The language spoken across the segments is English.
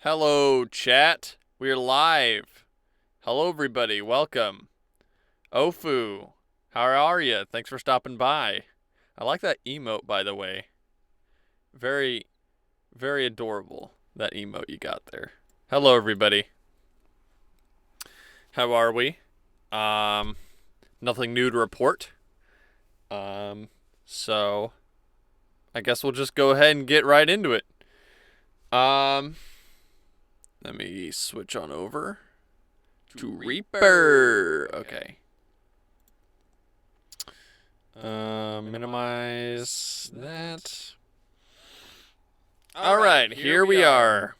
Hello, chat. We're live. Hello, everybody. Welcome. Ofu, how are you? Thanks for stopping by. I like that emote, by the way. Very, very adorable, that emote you got there. Hello, everybody. How are we? Nothing new to report. So I guess we'll just go ahead and get right into it. Let me switch on over to Reaper. Okay. Minimize that. All right, here we are.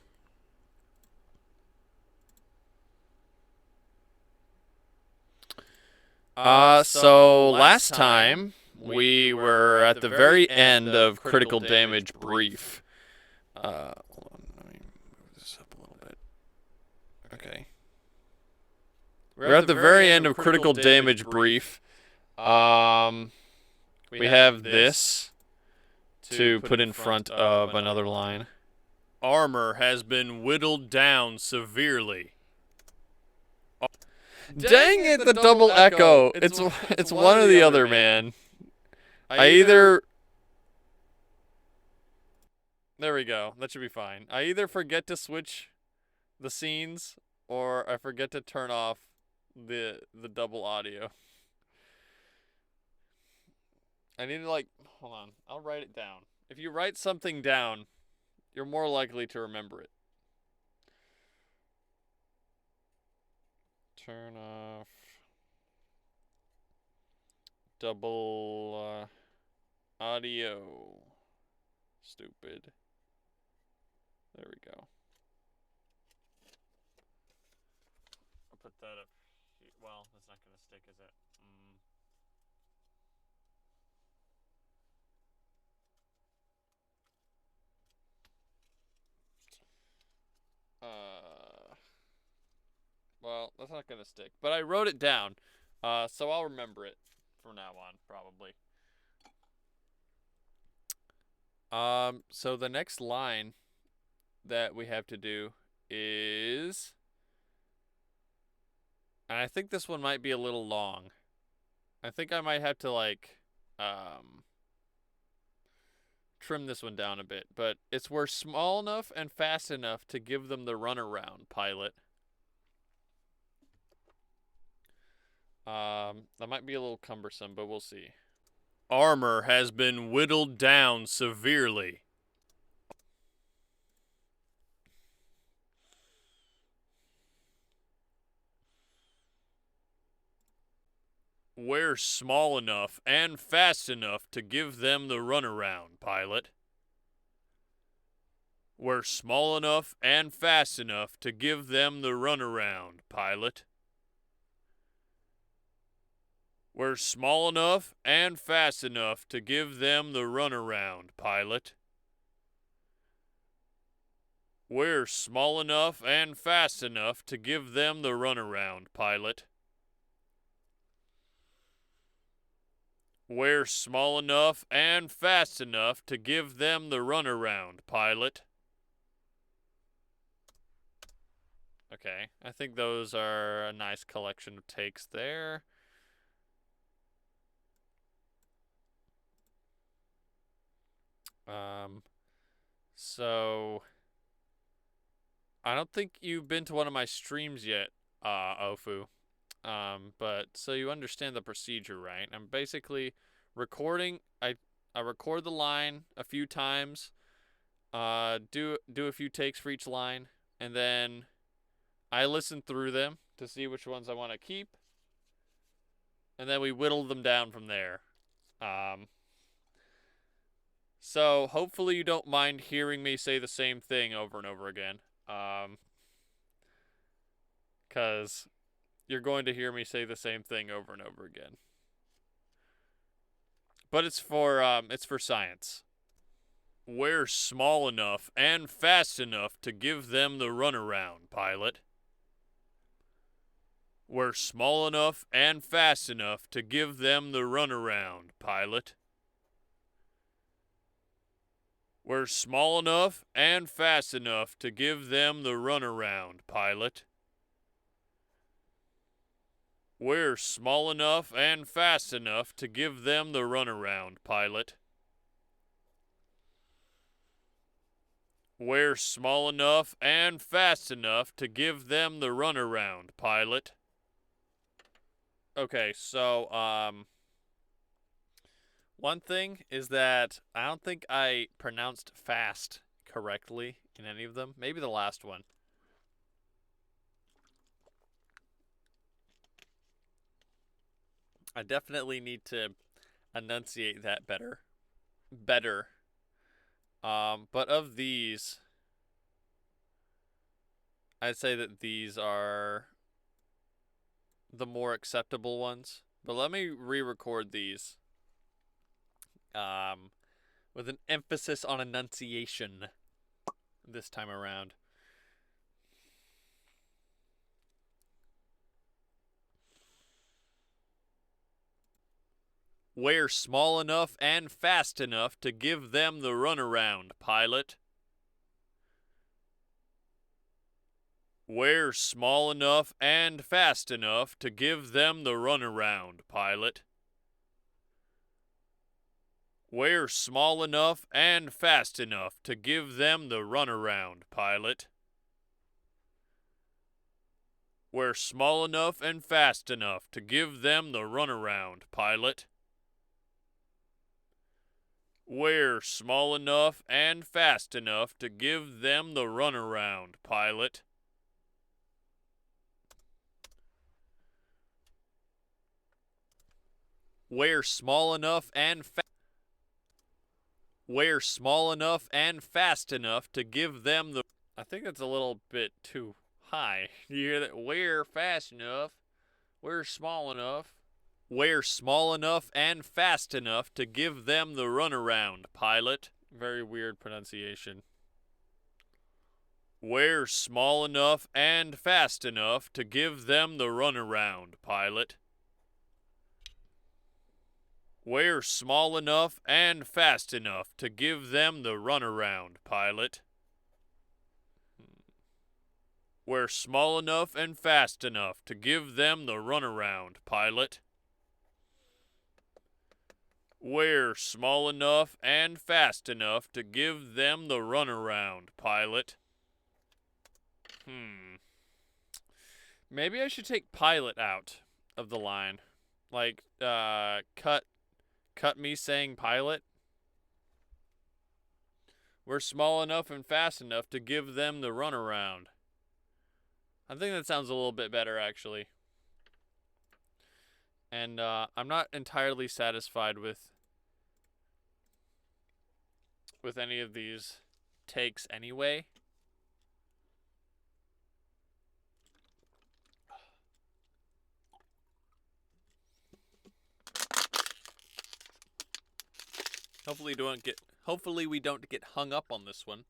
So last time we were at the very end of Critical Damage Brief. Hold on, let me move this up a little bit. Okay. We're at the very end of Critical Damage Brief. We have this to put in front of another line. Armor has been whittled down severely. Dang it, the double echo. It's one or the other, man. I either... There we go. That should be fine. I either forget to switch the scenes or I forget to turn off the double audio. I need to, like, hold on. I'll write it down. If you write something down, you're more likely to remember it. Turn off double audio. Stupid. There we go. I'll put that up. Well, that's not going to stick, is it? Well, that's not going to stick. But I wrote it down, so I'll remember it from now on, probably. So the next line that we have to do is... And I think this one might be a little long. I think I might have to, like, trim this one down a bit. But it's we're small enough and fast enough to give them the runaround, pilot. That might be a little cumbersome, but we'll see. Armor has been whittled down severely. We're small enough and fast enough to give them the runaround, pilot. We're small enough and fast enough to give them the runaround, pilot. We're small enough and fast enough to give them the runaround, pilot. We're small enough and fast enough to give them the runaround, pilot. We're small enough and fast enough to give them the runaround, pilot. Okay, I think those are a nice collection of takes there. So I don't think you've been to one of my streams yet, Ofu. But so you understand the procedure, right? I'm basically recording. I record the line a few times. Do a few takes for each line, and then I listen through them to see which ones I want to keep, and then we whittle them down from there. So hopefully you don't mind hearing me say the same thing over and over again. 'Cause you're going to hear me say the same thing over and over again. But it's for science. We're small enough and fast enough to give them the runaround, pilot. We're small enough and fast enough to give them the runaround, pilot. We're small enough and fast enough to give them the runaround, pilot. We're small enough and fast enough to give them the runaround, pilot. We're small enough and fast enough to give them the runaround, pilot. Okay, so, one thing is that I don't think I pronounced fast correctly in any of them. Maybe the last one. I definitely need to enunciate that better. But of these, I'd say that these are the more acceptable ones. But let me re-record these. With an emphasis on enunciation this time around. We're small enough and fast enough to give them the runaround, pilot. We're small enough and fast enough to give them the runaround, pilot. We're small enough and fast enough to give them the runaround, pilot. We're small enough and fast enough to give them the runaround, pilot. We're small enough and fast enough to give them the runaround, pilot. We're small enough and We're small enough and fast enough to give them the... I think that's a little bit too high. You hear that? We're fast enough. We're small enough. We're small enough and fast enough to give them the runaround, pilot. Very weird pronunciation. We're small enough and fast enough to give them the runaround, pilot. We're small enough and fast enough to give them the runaround, pilot. We're small enough and fast enough to give them the runaround, pilot. We're small enough and fast enough to give them the runaround, pilot. Maybe I should take pilot out of the line. Like, cut me saying pilot. We're small enough and fast enough to give them the runaround. I think that sounds a little bit better, actually. And I'm not entirely satisfied with any of these takes anyway. Hopefully we don't get hung up on this one.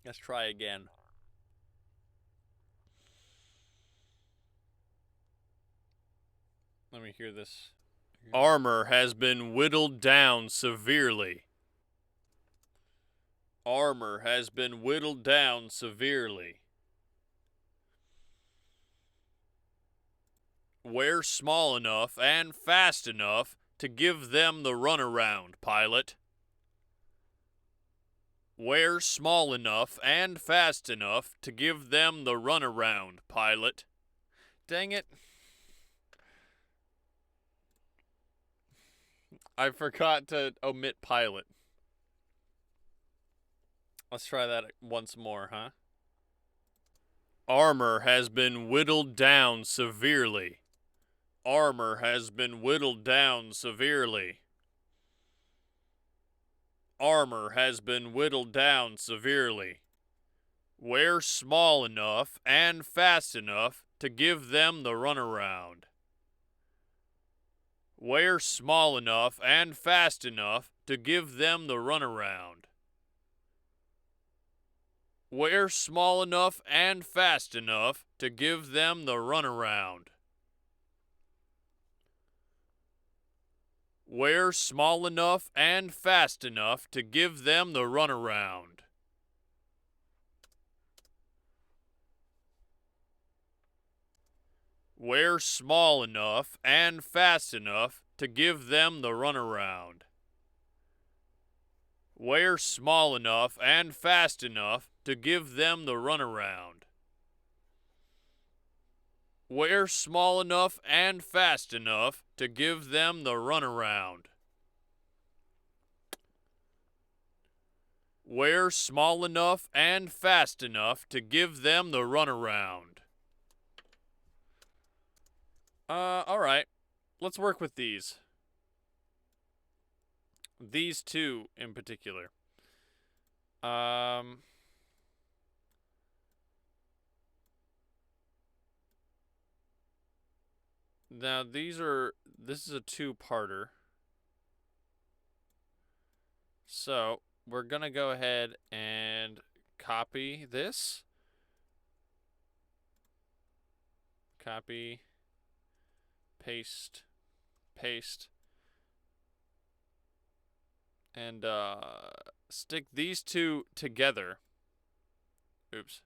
Let's try again. Let me hear this. Armor has been whittled down severely. Armor has been whittled down severely. We're small enough and fast enough to give them the runaround, pilot. We're small enough and fast enough to give them the runaround, pilot. Dang it. I forgot to omit pilot. Let's try that once more, huh? Armor has been whittled down severely. Armor has been whittled down severely. Armor has been whittled down severely. We're small enough and fast enough to give them the runaround. We're small enough and fast enough to give them the runaround. We're small enough and fast enough to give them the runaround. We're small enough and fast enough to give them the runaround. We're small enough and fast enough to give them the runaround. We're small enough and fast enough to give them the runaround. We're small enough and fast enough to give them the runaround. We're small enough and fast enough to give them the runaround. We're small enough and fast enough to give them the runaround. We're small enough and fast enough to give them the runaround. We're small enough and fast enough to give them the runaround. We're small enough and fast enough to give them the runaround. We're small enough and fast enough to give them the runaround. Alright. Let's work with these. These two in particular. Now this is a two-parter. So, we're gonna go ahead and copy this. Copy. Paste. Paste. And stick these two together. Oops.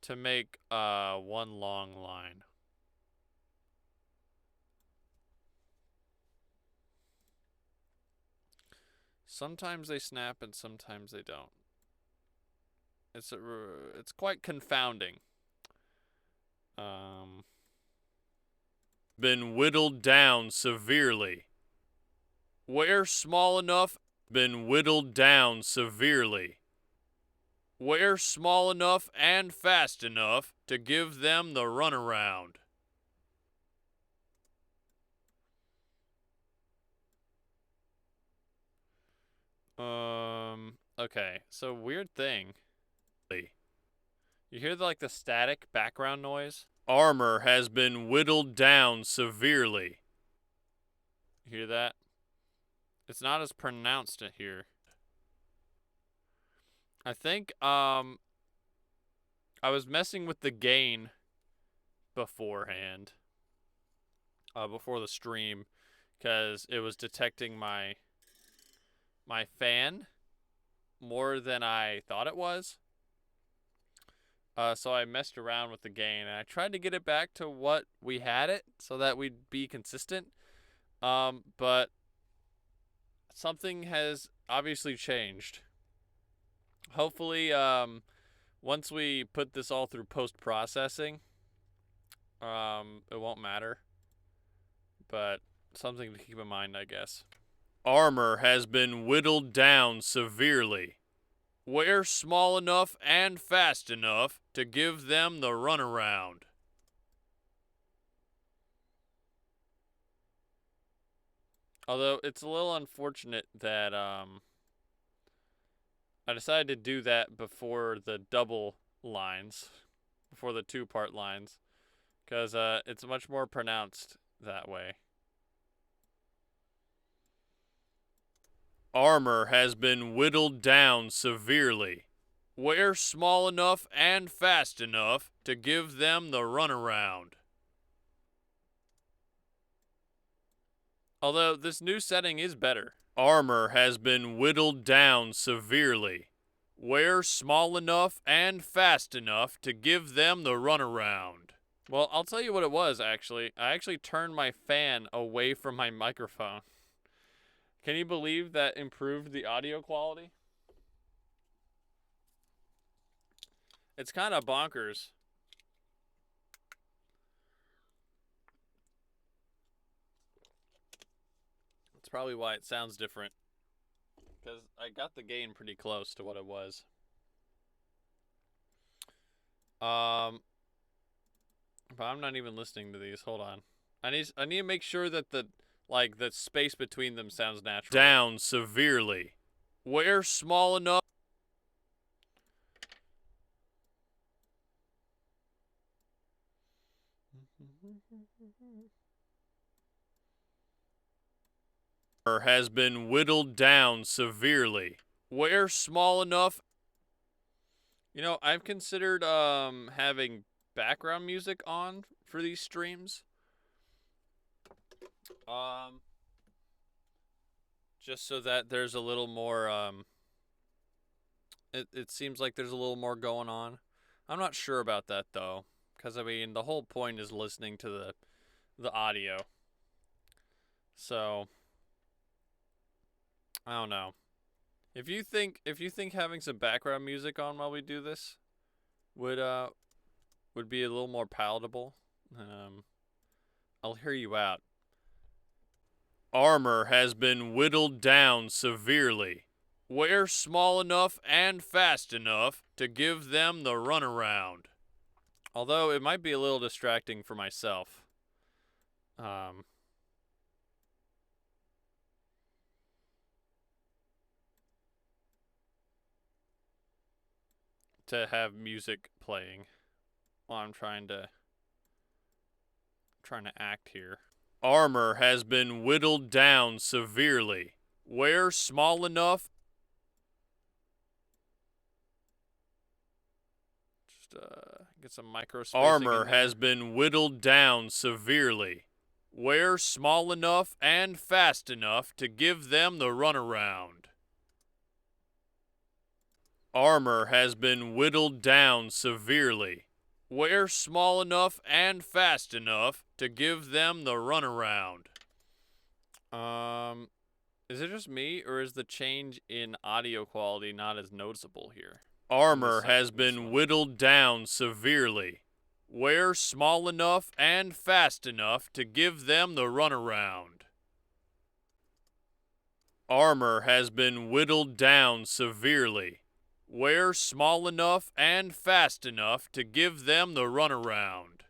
To make one long line. Sometimes they snap and sometimes they don't. It's quite confounding. Been whittled down severely. We're small enough. Been whittled down severely. We're small enough and fast enough to give them the runaround. Okay, so weird thing. You hear the static background noise? Armor has been whittled down severely. You hear that? It's not as pronounced here. I think, I was messing with the gain beforehand. Before the stream, because it was detecting my fan more than I thought it was. So I messed around with the gain, and I tried to get it back to what we had it, so that we'd be consistent. But something has obviously changed. Hopefully, once we put this all through post-processing, it won't matter. But something to keep in mind, I guess. Armor has been whittled down severely. We're small enough and fast enough to give them the runaround. Although it's a little unfortunate that I decided to do that before the double lines, before the two-part lines, because it's much more pronounced that way. Armor has been whittled down severely. We're small enough and fast enough to give them the runaround. Although this new setting is better. Armor has been whittled down severely. We're small enough and fast enough to give them the runaround. Well, I'll tell you what it was, actually. I actually turned my fan away from my microphone. Can you believe that improved the audio quality? It's kind of bonkers. That's probably why it sounds different. Because I got the gain pretty close to what it was. But I'm not even listening to these. Hold on. I need to make sure that the space between them sounds natural. Down severely. We're small enough. has been whittled down severely. Where small enough. You know, I've considered having background music on for these streams. Just so that there's a little more it seems like there's a little more going on. I'm not sure about that though, because I mean the whole point is listening to the audio. So I don't know. If you think having some background music on while we do this would be a little more palatable, I'll hear you out. Armor has been whittled down severely. Where small enough and fast enough to give them the runaround. Although it might be a little distracting for myself. To have music playing while I'm trying to act here. Armor has been whittled down severely. Where small enough. Just get some micro spacing. Armor has been whittled down severely. Where small enough and fast enough to give them the runaround. Armor has been whittled down severely. Where small enough and fast enough to give them the runaround. Is it just me, or is the change in audio quality not as noticeable here? Armor has been whittled down severely. Where small enough and fast enough to give them the runaround. Armor has been whittled down severely. Where small enough and fast enough to give them the runaround.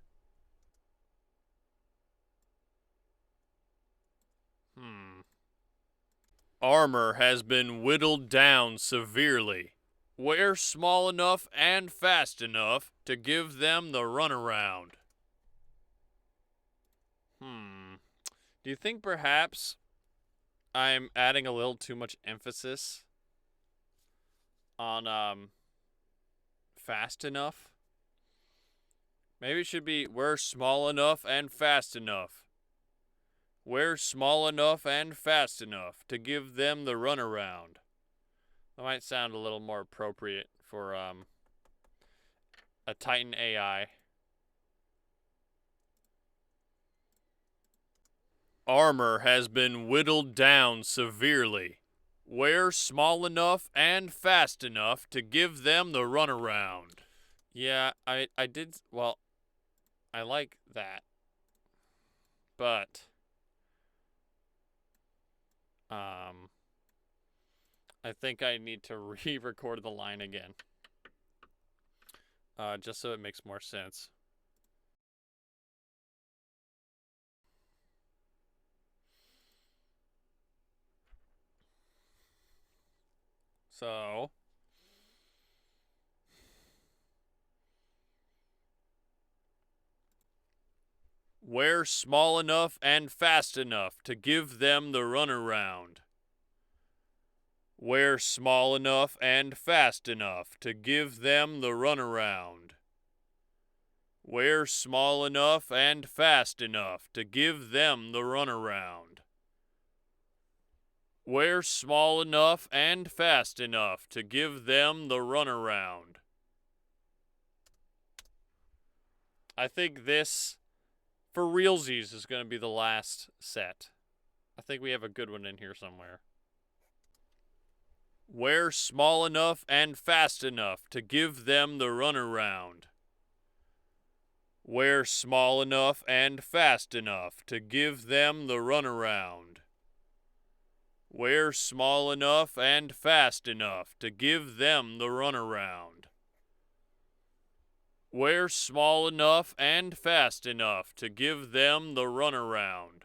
Armor has been whittled down severely. Where small enough and fast enough to give them the runaround. Do you think perhaps I'm adding a little too much emphasis on fast enough? Maybe it should be where small enough and fast enough. Where small enough and fast enough to give them the runaround. That might sound a little more appropriate for a Titan AI. Armor has been whittled down severely. Where small enough and fast enough to give them the runaround. Yeah, I did, well, I like that. But I think I need to re-record the line again. Just so it makes more sense. So where small enough and fast enough to give them the runaround. Where small enough and fast enough to give them the runaround. Where small enough and fast enough to give them the runaround. Where small enough and fast enough to give them the runaround. I think this, for realsies, is going to be the last set. I think we have a good one in here somewhere. Where small enough and fast enough to give them the runaround. Where small enough and fast enough to give them the runaround. Where small enough and fast enough to give them the runaround. Where small enough and fast enough to give them the runaround.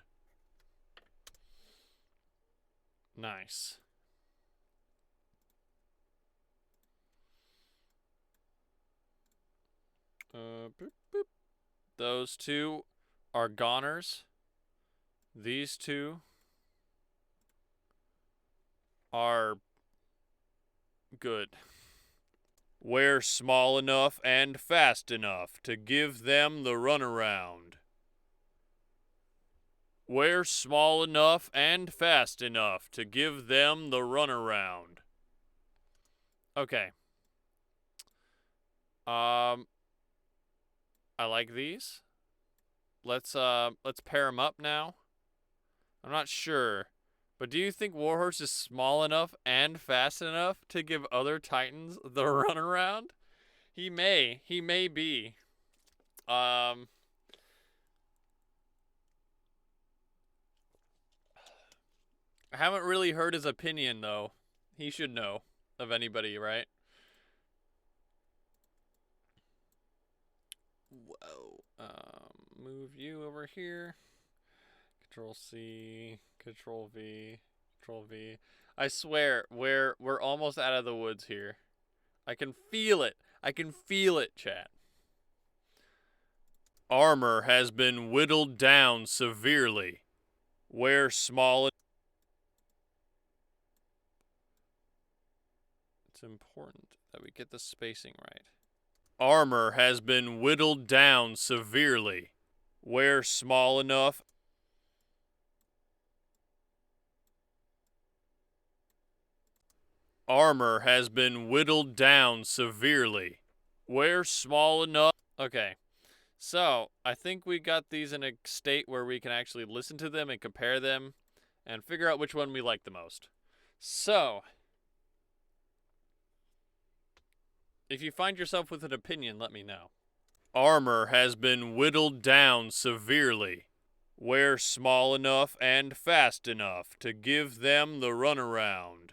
Nice. Boop, boop. Those two are goners. These two are good. We're small enough and fast enough to give them the runaround. We're small enough and fast enough to give them the runaround. Okay. I like these. Let's pair them up now. I'm not sure, but do you think Warhorse is small enough and fast enough to give other Titans the runaround? He may be. I haven't really heard his opinion though. He should know of anybody, right? Whoa. Move you over here. Control C, Control V, Control V. I swear, we're almost out of the woods here. I can feel it. I can feel it, chat. Armor has been whittled down severely. Wear small. It's important that we get the spacing right. Armor has been whittled down severely. Wear small enough. Armor has been whittled down severely. Wear small enough. Okay. So, I think we got these in a state where we can actually listen to them and compare them and figure out which one we like the most. So, if you find yourself with an opinion, let me know. Armor has been whittled down severely. Wear small enough and fast enough to give them the runaround.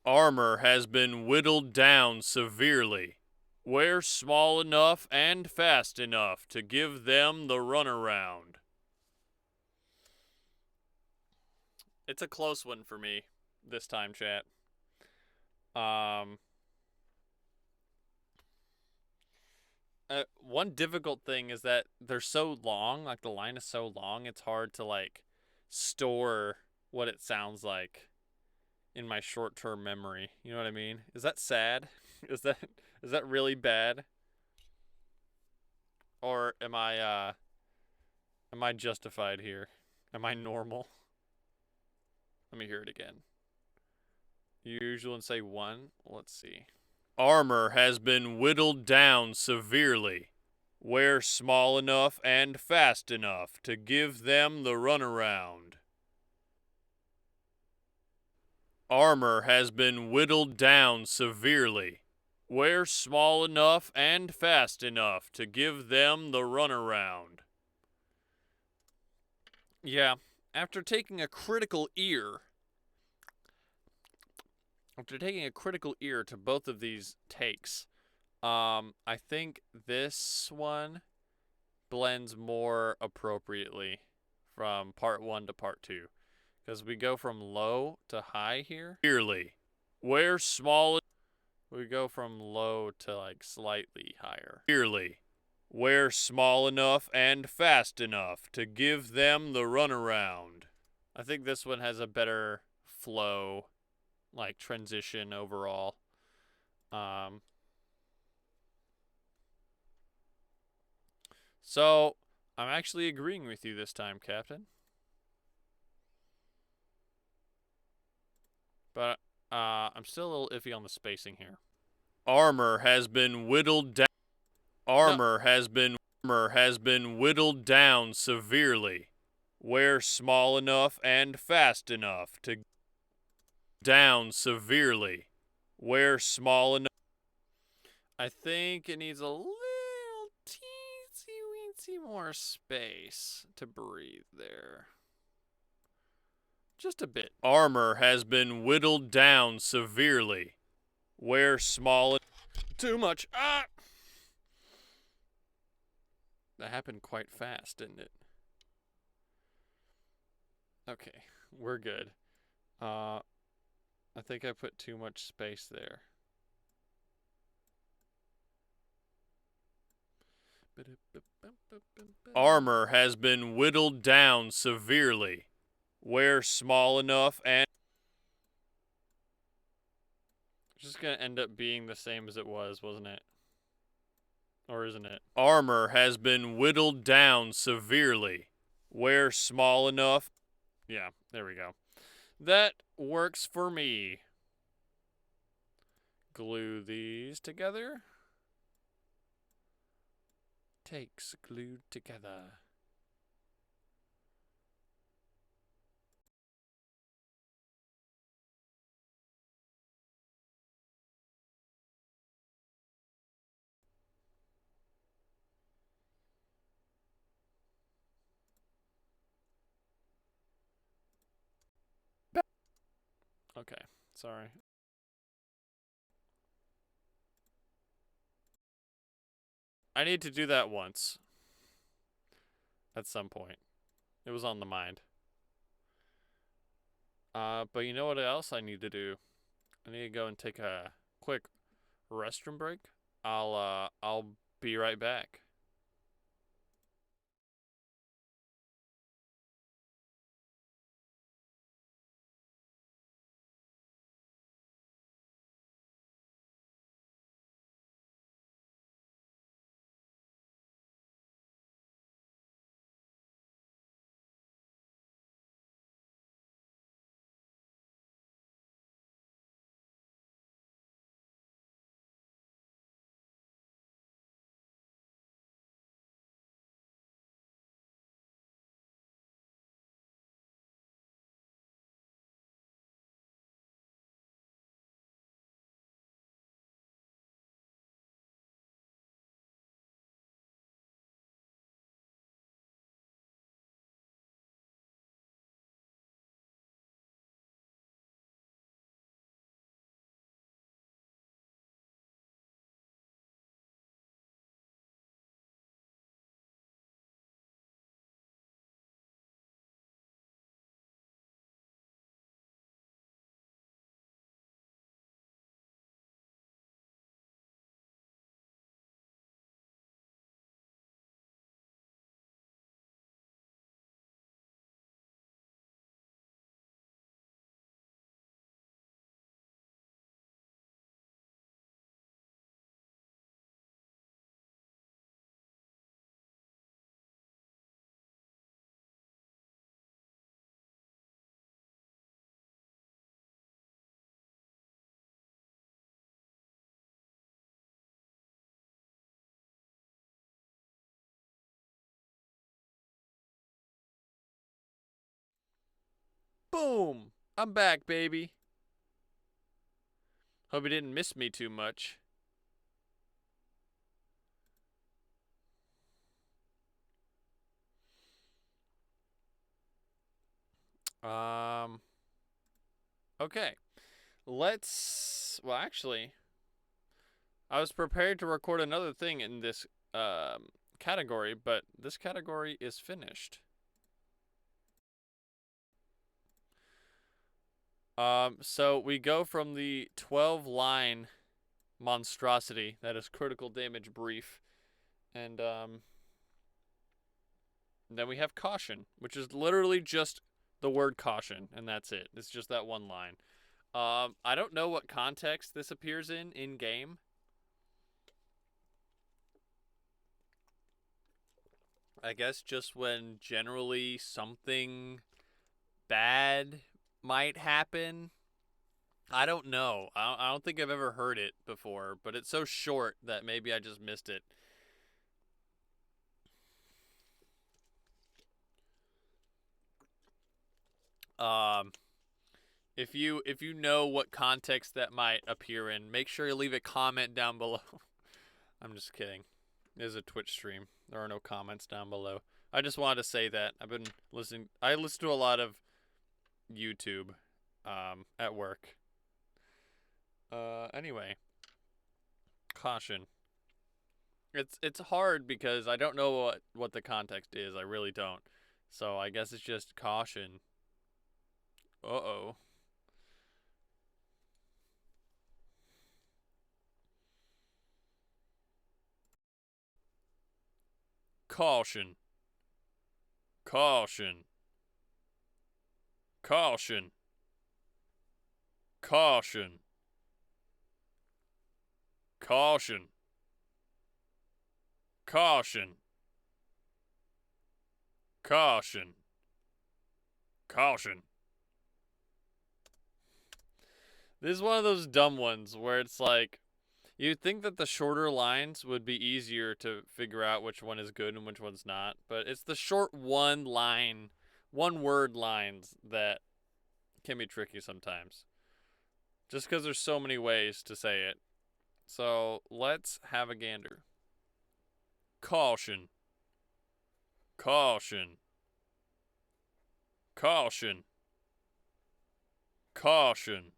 Armor has been whittled down severely. Wear small enough and fast enough to give them the runaround. It's a close one for me this time, chat. One difficult thing is that they're so long, like the line is so long, it's hard to like store what it sounds like in my short-term memory. You know what I mean? Is that sad? is that really bad? Or am I justified here? Am I normal? Let me hear it again. Usual and say one. Let's see. Armor has been whittled down severely. Wear small enough and fast enough to give them the runaround. Armor has been whittled down severely. Wear small enough and fast enough to give them the runaround. Yeah, after taking a critical ear to both of these takes, I think this one blends more appropriately from part 1 to part 2. Because we go from low to high here. Clearly. Where small. We go from low to like slightly higher. Clearly. Where small enough and fast enough to give them the runaround. I think this one has a better flow, like transition overall. So, I'm actually agreeing with you this time, Captain. But I'm still a little iffy on the spacing here. Armor has been whittled down. Armor has been whittled down severely. Wear small enough and fast enough to down severely. Wear small enough. I think it needs a little teensy weensy more space to breathe there. Just a bit. Armor has been whittled down severely. Wear small. Too much. Ah! That happened quite fast, didn't it? Okay, we're good. I think I put too much space there. Armor has been whittled down severely. We're small enough and... It's just gonna end up being the same as it was, wasn't it? Or isn't it? Armor has been whittled down severely. We're small enough. Yeah, there we go. That works for me. Glue these together. Takes glued together. Okay, sorry. I need to do that once. At some point. It was on the mind. But you know what else I need to do? I need to go and take a quick restroom break. I'll be right back. Boom! I'm back, baby. Hope you didn't miss me too much. Okay. Well, actually, I was prepared to record another thing in this category, but this category is finished. So we go from the 12-line monstrosity that is critical damage brief, and then we have caution, which is literally just the word caution, and that's it. It's just that one line. I don't know what context this appears in game. I guess just when generally something bad might happen. I don't know. I don't think I've ever heard it before, but it's so short that maybe I just missed it. Um, if you know what context that might appear in, make sure you leave a comment down below. I'm just kidding. There's a Twitch stream. There are no comments down below. I just wanted to say that I've been listening. I listen to a lot of YouTube at work. Anyway, caution. It's hard because I don't know what the context is. I really don't. So I guess it's just caution. Uh-oh. Caution. Caution. Caution. Caution. Caution. Caution. Caution. Caution. This is one of those dumb ones where it's like, you'd think that the shorter lines would be easier to figure out which one is good and which one's not, but it's the short one word lines that can be tricky sometimes. Just because there's so many ways to say it. So let's have a gander. Caution. Caution. Caution. Caution.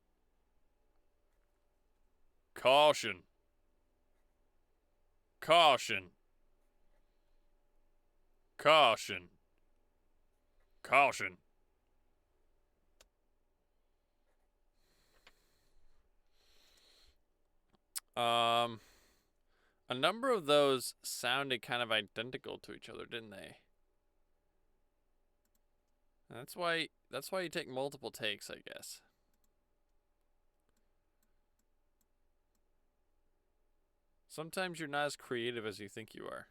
Caution. Caution. Caution. Caution. A number of those sounded kind of identical to each other, didn't they? That's why you take multiple takes, I guess. Sometimes you're not as creative as you think you are.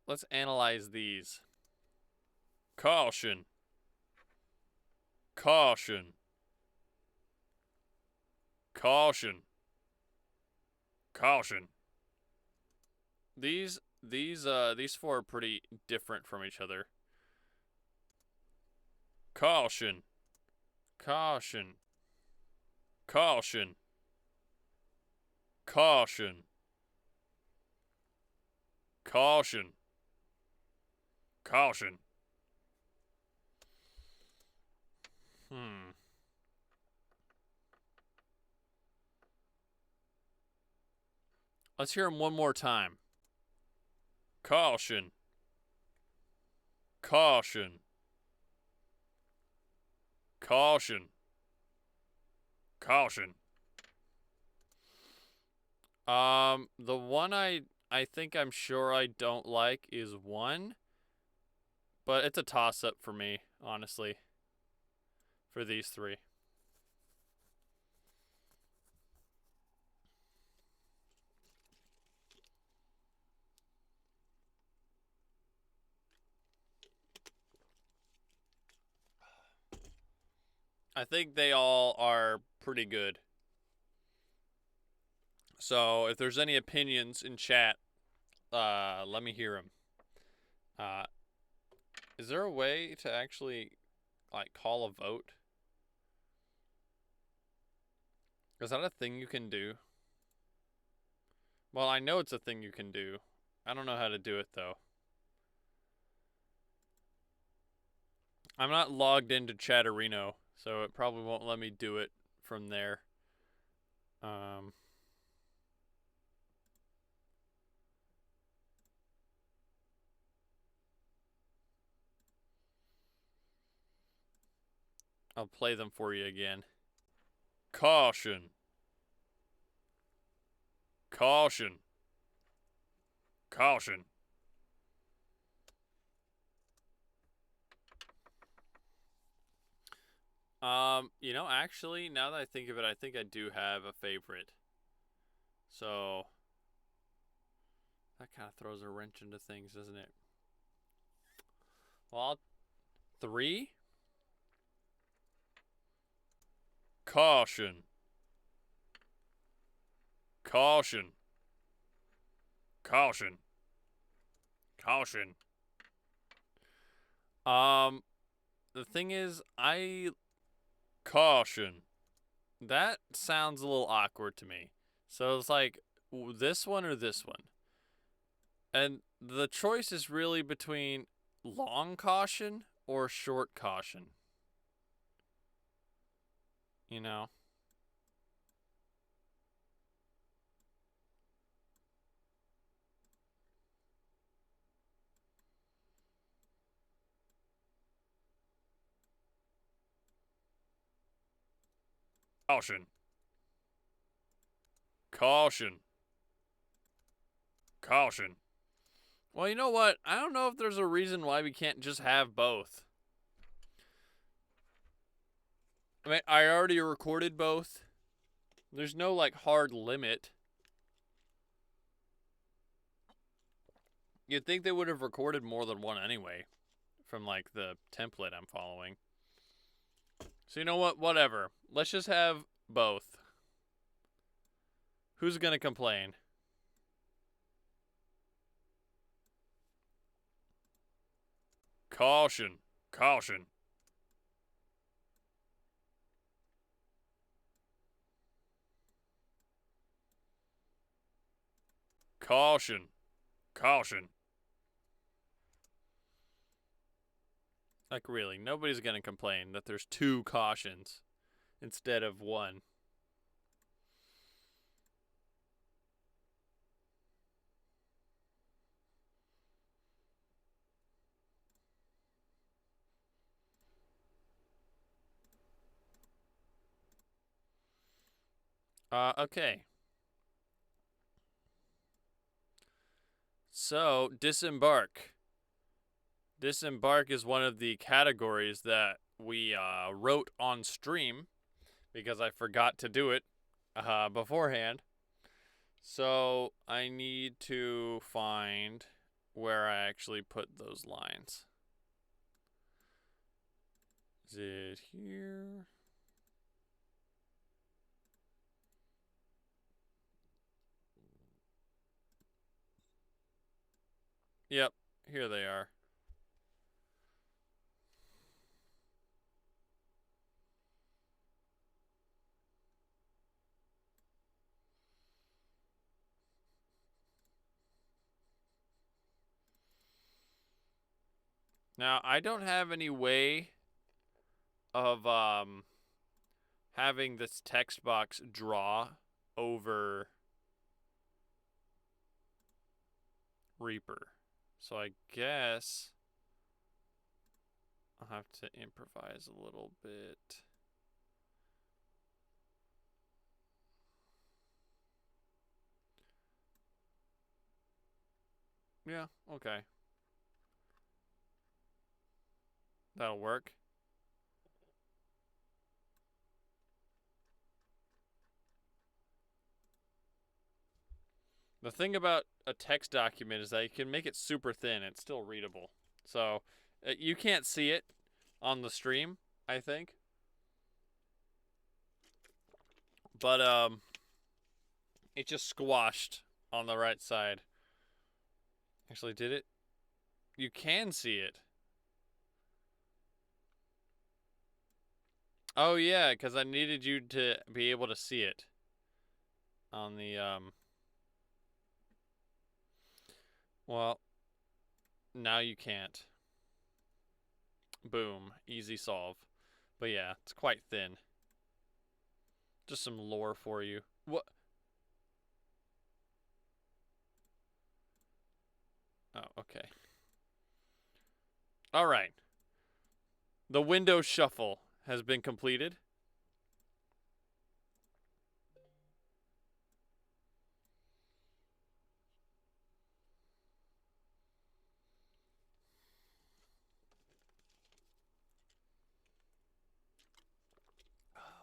Let's analyze these. Caution. Caution. Caution. Caution. These four are pretty different from each other. Caution. Caution. Caution. Caution. Caution. Caution. Let's hear him one more time. Caution. Caution. Caution. Caution. The one I think I'm sure I don't like is 1. But it's a toss-up for me, honestly. For these 3. I think they all are pretty good. So if there's any opinions in chat, let me hear them. Is there a way to actually, like, call a vote? Is that a thing you can do? Well, I know it's a thing you can do. I don't know how to do it, though. I'm not logged into Chatterino, so it probably won't let me do it from there. I'll play them for you again. Caution. Caution. Caution. You know, actually, now that I think of it, I think I do have a favorite. So, that kind of throws a wrench into things, doesn't it? Well, 3. Caution. Caution. Caution. Caution. The thing is, caution. That sounds a little awkward to me. So it's like, this one or this one. And the choice is really between long caution or short caution. You know? Caution. Caution. Caution. Well, you know what? I don't know if there's a reason why we can't just have both. I mean, I already recorded both. There's no, like, hard limit. You'd think they would have recorded more than one anyway, from, like, the template I'm following. So you know what? Whatever. Let's just have both. Who's gonna complain? Caution. Caution. Caution. Caution. Like, really, nobody's gonna complain that there's 2 cautions instead of 1. Okay. So, disembark. Disembark is one of the categories that we wrote on stream because I forgot to do it beforehand. So I need to find where I actually put those lines. Is it here? Yep, here they are. Now, I don't have any way of having this text box draw over Reaper. So I guess I'll have to improvise a little bit. Yeah, okay. That'll work. The thing about a text document is that you can make it super thin. It's still readable. So you can't see it on the stream, I think. But it just squashed on the right side. Actually, did it? You can see it. Oh yeah, because I needed you to be able to see it on the well, now you can't. Boom, easy solve. But yeah, it's quite thin. Just some lore for you. What? Oh, okay. All right. The window shuffle has been completed.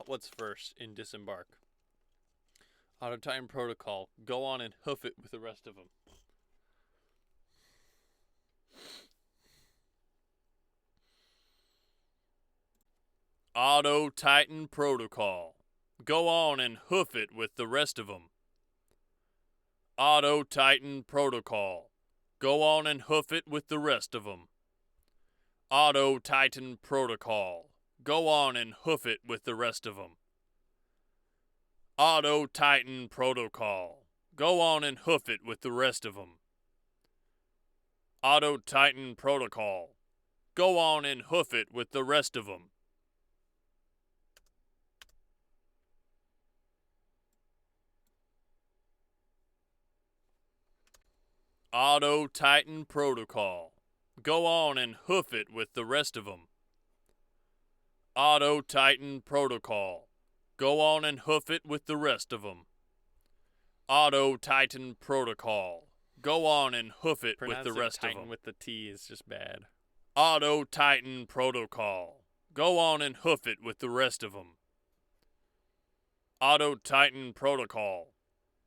What's first in disembark? Auto time protocol. Go on and hoof it with the rest of them. Auto Titan protocol. Go on and hoof it with the rest of them. Auto Titan protocol. Go on and hoof it with the rest of them. Auto Titan protocol. Go on and hoof it with the rest of them. Auto Titan protocol. Go on and hoof it with the rest of them. Auto Titan protocol. Go on and hoof it with the rest of them. Auto Titan protocol. Go on and hoof it with the rest of them. Auto Titan protocol. Go on and hoof it with the rest of them. Auto Titan protocol. Go on and hoof it with the rest of them. With the T is just bad. Auto Titan Protocol. Go on and hoof it with the rest of them. Auto Titan Protocol.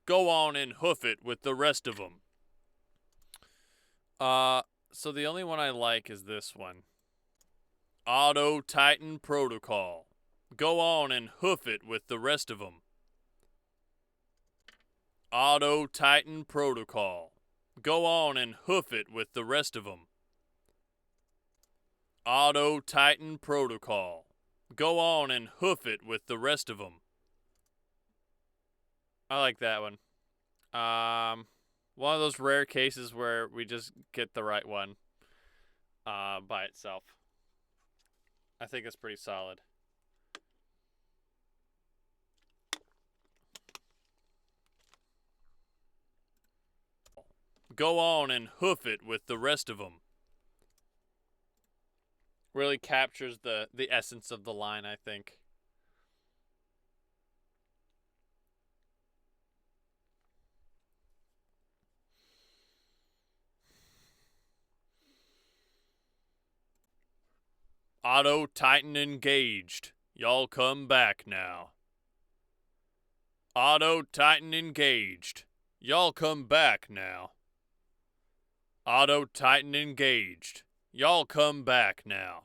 Go on and hoof it with the rest of them. So the only one I like is this one. Auto Titan Protocol. Go on and hoof it with the rest of them. Auto Titan Protocol. Go on and hoof it with the rest of them. Auto Titan Protocol. Go on and hoof it with the rest of them. I like that one. One of those rare cases where we just get the right one by itself. I think it's pretty solid. Go on and hoof it with the rest of them. Really captures the essence of the line, I think. Auto Titan engaged. Y'all come back now. Auto Titan engaged. Y'all come back now. Auto Titan engaged. Y'all come back now.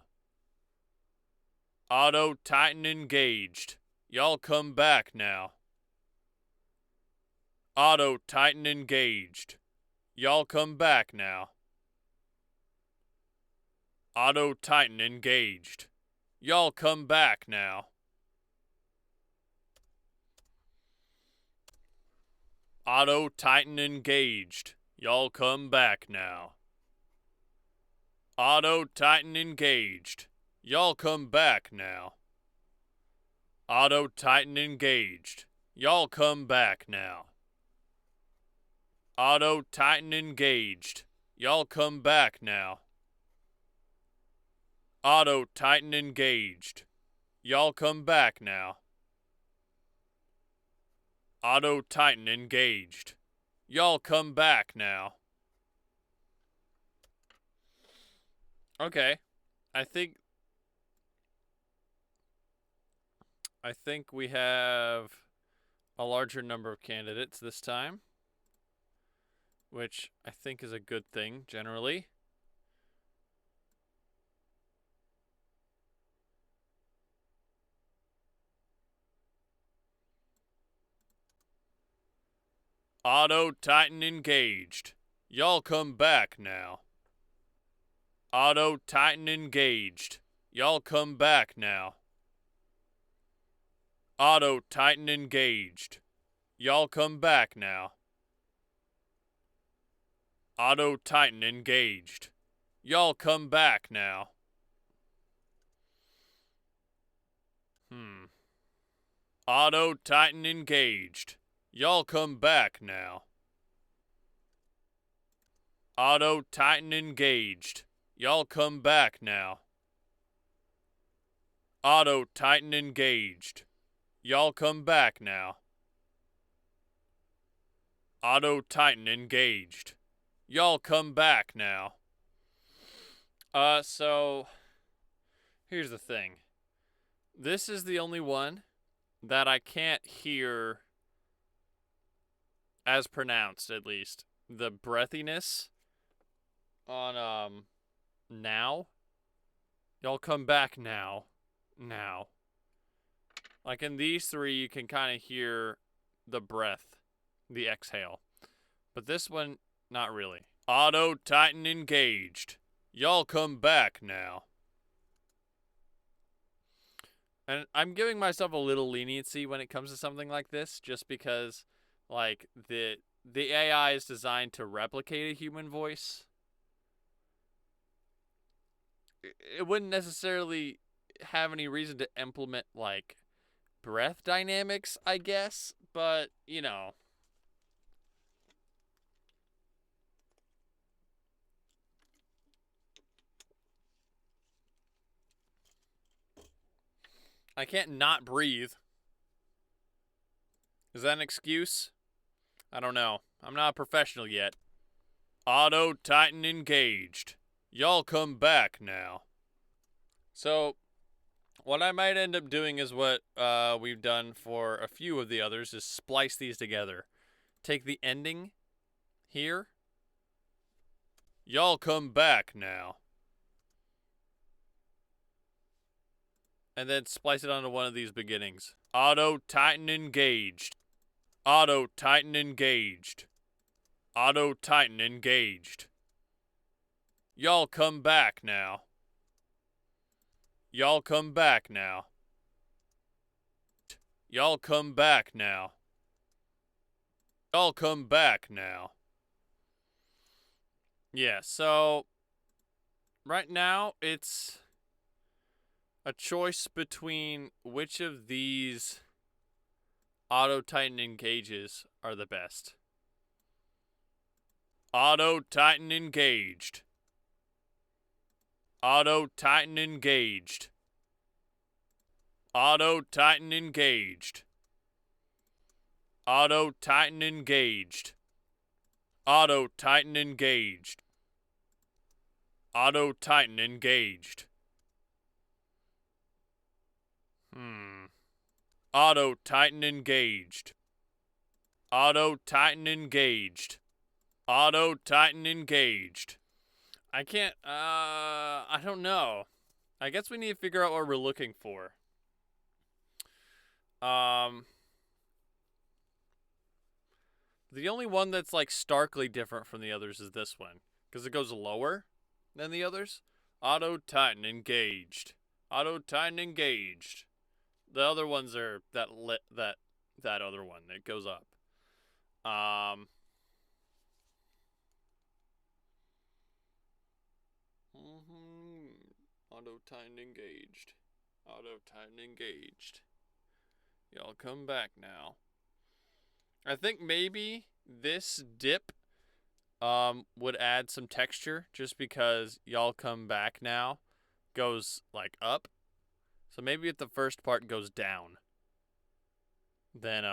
Auto Titan engaged. Y'all come back now. Auto Titan engaged. Y'all come back now. Auto Titan engaged. Y'all come back now. Auto Titan engaged. Y'all come back now. Auto Titan engaged. Y'all come back now. Auto Titan engaged. Y'all come back now. Auto Titan engaged. Y'all come back now. Auto Titan engaged. Y'all come back now. Auto Titan engaged. Y'all come back now. Okay. I think we have a larger number of candidates this time, which I think is a good thing generally. Auto Titan engaged. Y'all come back now. Auto Titan engaged. Y'all come back now. Auto Titan engaged. Y'all come back now. Auto Titan engaged. Y'all come back now. Auto Titan engaged. Y'all come back now. Auto Titan engaged. Y'all come back now. Auto Titan engaged. Y'all come back now. Auto Titan engaged. Y'all come back now. So here's the thing. This is the only one that I can't hear as pronounced, at least. The breathiness on now. Y'all come back now. Now. Like in these three, you can kind of hear the breath, the exhale. But this one, not really. Auto Titan engaged. Y'all come back now. And I'm giving myself a little leniency when it comes to something like this, just because, like, the AI is designed to replicate a human voice. It wouldn't necessarily have any reason to implement, like, breath dynamics, I guess, but, you know. I can't not breathe. Is that an excuse? I don't know. I'm not a professional yet. Auto Titan engaged. Y'all come back now. So, what I might end up doing is what we've done for a few of the others, is splice these together. Take the ending here. Y'all come back now. And then splice it onto one of these beginnings. Auto Titan engaged. Auto Titan engaged. Auto Titan engaged. Y'all come back now. Y'all come back now. Y'all come back now. Y'all come back now. Yeah, so right now it's a choice between which of these Auto Titan engages are the best. Auto Titan engaged. Auto Titan engaged. Auto Titan engaged. Auto Titan engaged. Auto Titan engaged. Auto Titan engaged. Auto Titan engaged. Auto Titan engaged. Auto Titan engaged. I can't, I don't know. I guess we need to figure out what we're looking for. The only one that's like starkly different from the others is this one, because it goes lower than the others. Auto Titan engaged. Auto Titan engaged. The other ones are that other one that goes up. Auto Titan engaged. Auto Titan engaged. Y'all come back now. I think maybe this dip would add some texture, just because y'all come back now goes like up. So maybe if the first part goes down, then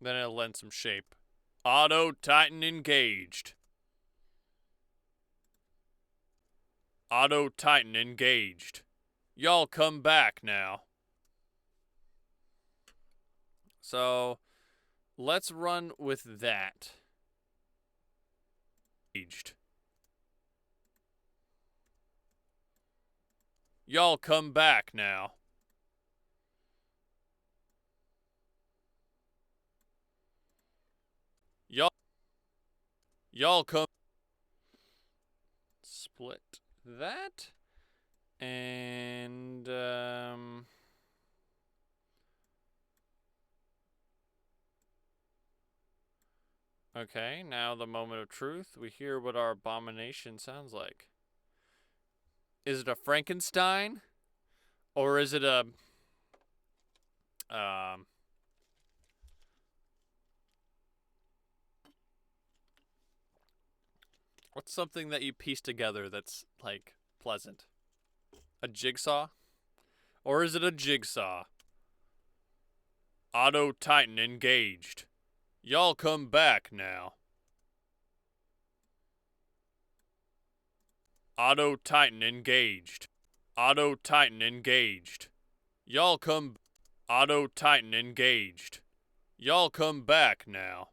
it'll lend some shape. Auto Titan engaged. Auto Titan engaged. Y'all come back now. So let's run with that. Engaged. Y'all come back now. Y'all come. Split that. And okay, now the moment of truth. We hear what our abomination sounds like. Is it a Frankenstein? Or is it a what's something that you piece together that's like pleasant? A jigsaw? Or is it a jigsaw? Auto Titan engaged. Y'all come back now. Auto Titan engaged. Auto Titan engaged. Y'all come. Auto Titan engaged. Y'all come back now.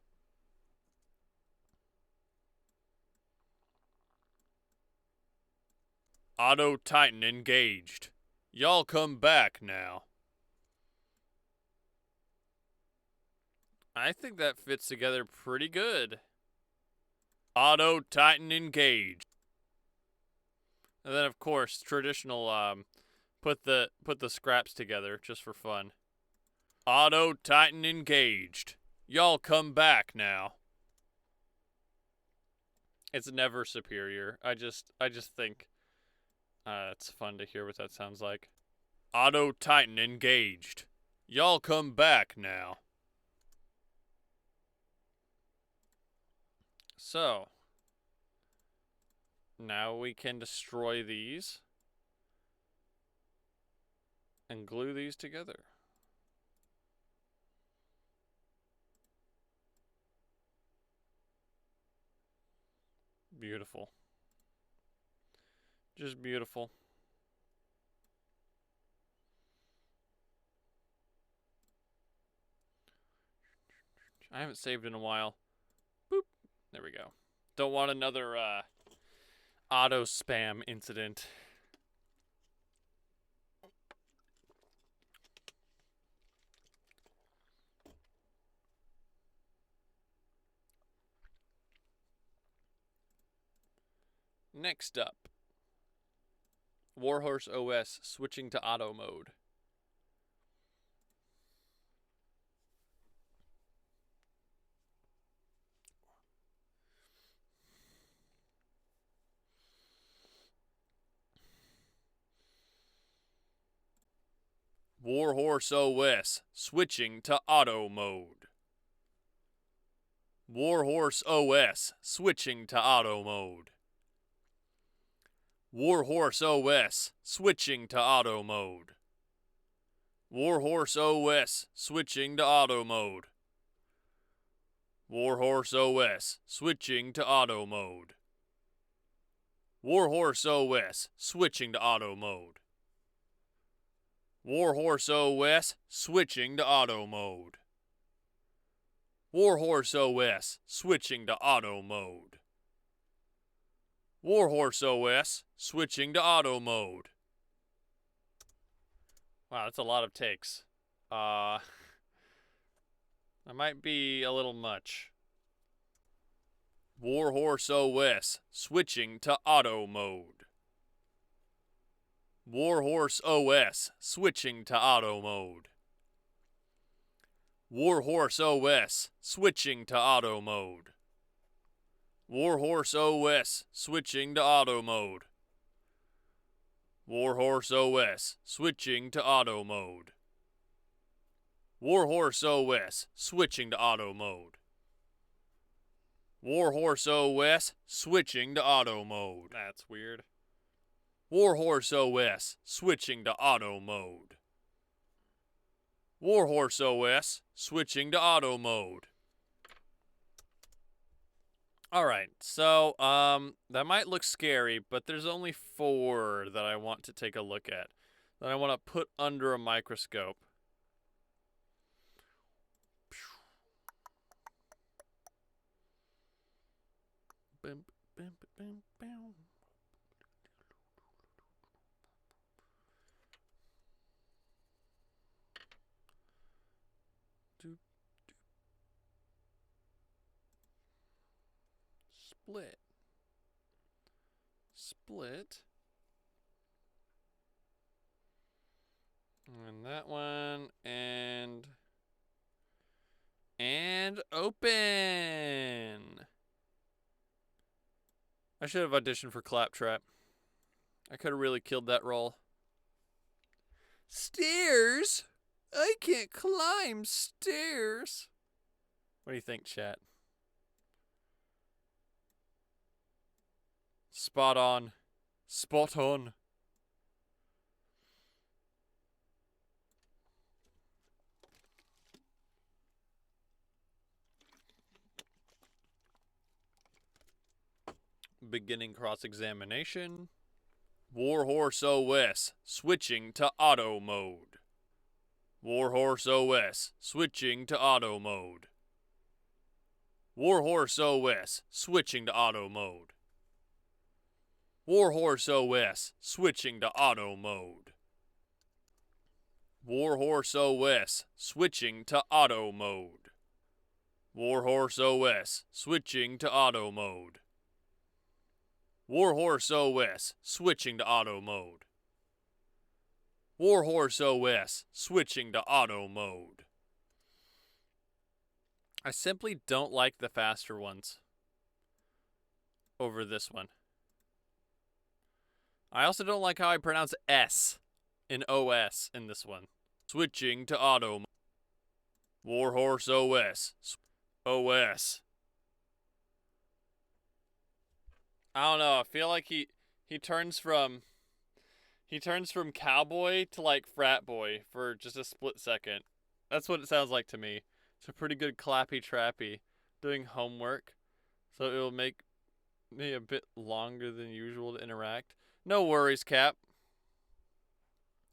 Auto Titan engaged. Y'all come back now. I think that fits together pretty good. Auto Titan engaged. And then of course, traditional put the scraps together just for fun. Auto Titan engaged. Y'all come back now. It's never superior. I just think it's fun to hear what that sounds like. Auto Titan engaged. Y'all come back now. So, now we can destroy these and glue these together. Beautiful. Just beautiful. I haven't saved in a while. Boop. There we go. Don't want another auto spam incident. Next up, Warhorse OS switching to auto mode. Warhorse OS switching to auto mode. Warhorse OS switching to auto mode. Warhorse OS switching to auto mode. Warhorse OS switching to auto mode. Warhorse OS switching to auto mode. Warhorse OS switching to auto mode. Warhorse OS switching to auto mode. Warhorse OS switching to auto mode. Warhorse OS switching to auto mode. Wow, that's a lot of takes. That might be a little much. Warhorse OS switching to auto mode. Warhorse OS switching to auto mode. Warhorse OS switching to auto mode. Warhorse OS switching to auto mode. Warhorse OS switching to auto mode. Warhorse OS switching to auto mode. Warhorse OS switching to auto mode. That's weird. Warhorse OS switching to auto mode. Warhorse OS switching to auto mode. Alright, so, that might look scary, but there's only 4 that I want to take a look at. That I want to put under a microscope. Bim, bim, bim, bim. Split. And that one, and open. I should have auditioned for Claptrap. I could have really killed that role. Stairs? I can't climb stairs. What do you think, chat? Spot on. Spot on. Beginning cross-examination. Warhorse OS switching to auto mode. Warhorse OS switching to auto mode. Warhorse OS switching to auto mode. Warhorse OS switching to auto mode. Warhorse OS switching to auto mode. Warhorse OS switching to auto mode. Warhorse OS switching to auto mode. Warhorse OS switching to auto mode. I simply don't like the faster ones over this one. I also don't like how I pronounce S in OS in this one. Switching to auto. Warhorse OS. OS. I don't know. I feel like he turns from cowboy to like frat boy for just a split second. That's what it sounds like to me. It's a pretty good clappy trappy doing homework. So it'll make me a bit longer than usual to interact. No worries, Cap.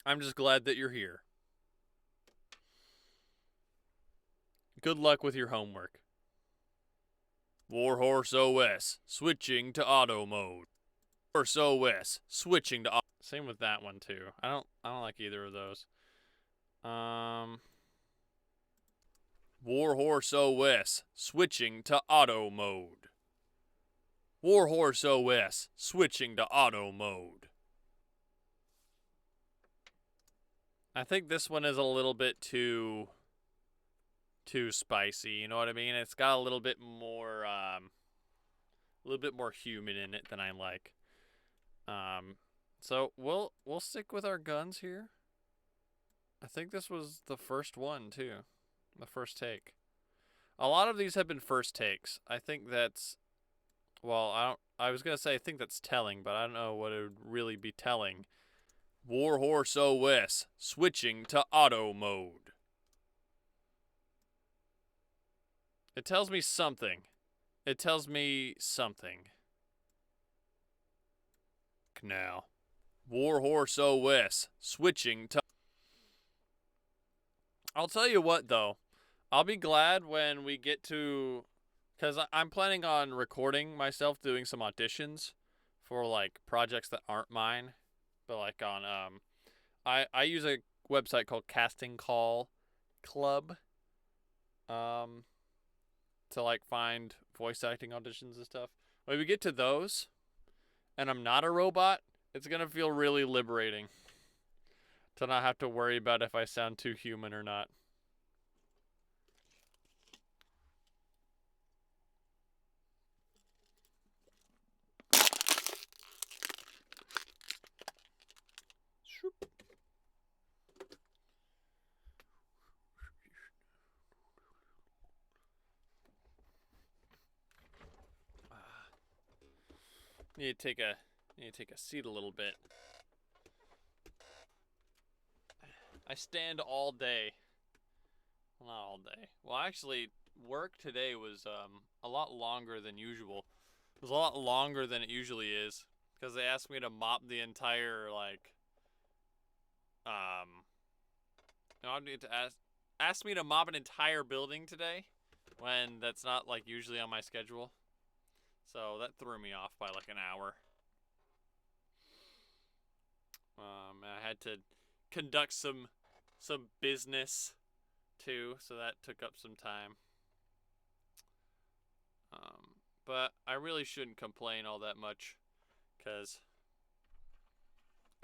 I'm just glad that you're here. Good luck with your homework. Warhorse OS, switching to auto mode. Warhorse OS, switching to auto. Same with that one too. I don't like either of those. Warhorse OS, switching to auto mode. Warhorse OS, switching to auto mode. I think this one is a little bit too spicy, you know what I mean? It's got a little bit more human in it than I like. So we'll stick with our guns here. I think this was the first one too. The first take. A lot of these have been first takes. I think that's, well, I was going to say I think that's telling, but I don't know what it would really be telling. Warhorse OS, switching to auto mode. It tells me something. It tells me something. Now. Warhorse OS, switching to... I'll tell you what, though. I'll be glad when we get to... Because I'm planning on recording myself doing some auditions for, like, projects that aren't mine. But, like, on... I use a website called Casting Call Club. To, like, find voice acting auditions and stuff. When we get to those, and I'm not a robot, it's going to feel really liberating to not have to worry about if I sound too human or not. Need to take a seat a little bit. I stand all day. Well, not all day. Well, actually, work today was a lot longer than usual. It was a lot longer than it usually is because they asked me to mop the entire I need to ask me to mop an entire building today when that's not like usually on my schedule. So that threw me off by like an hour. I had to conduct some business too, so that took up some time. But I really shouldn't complain all that much, because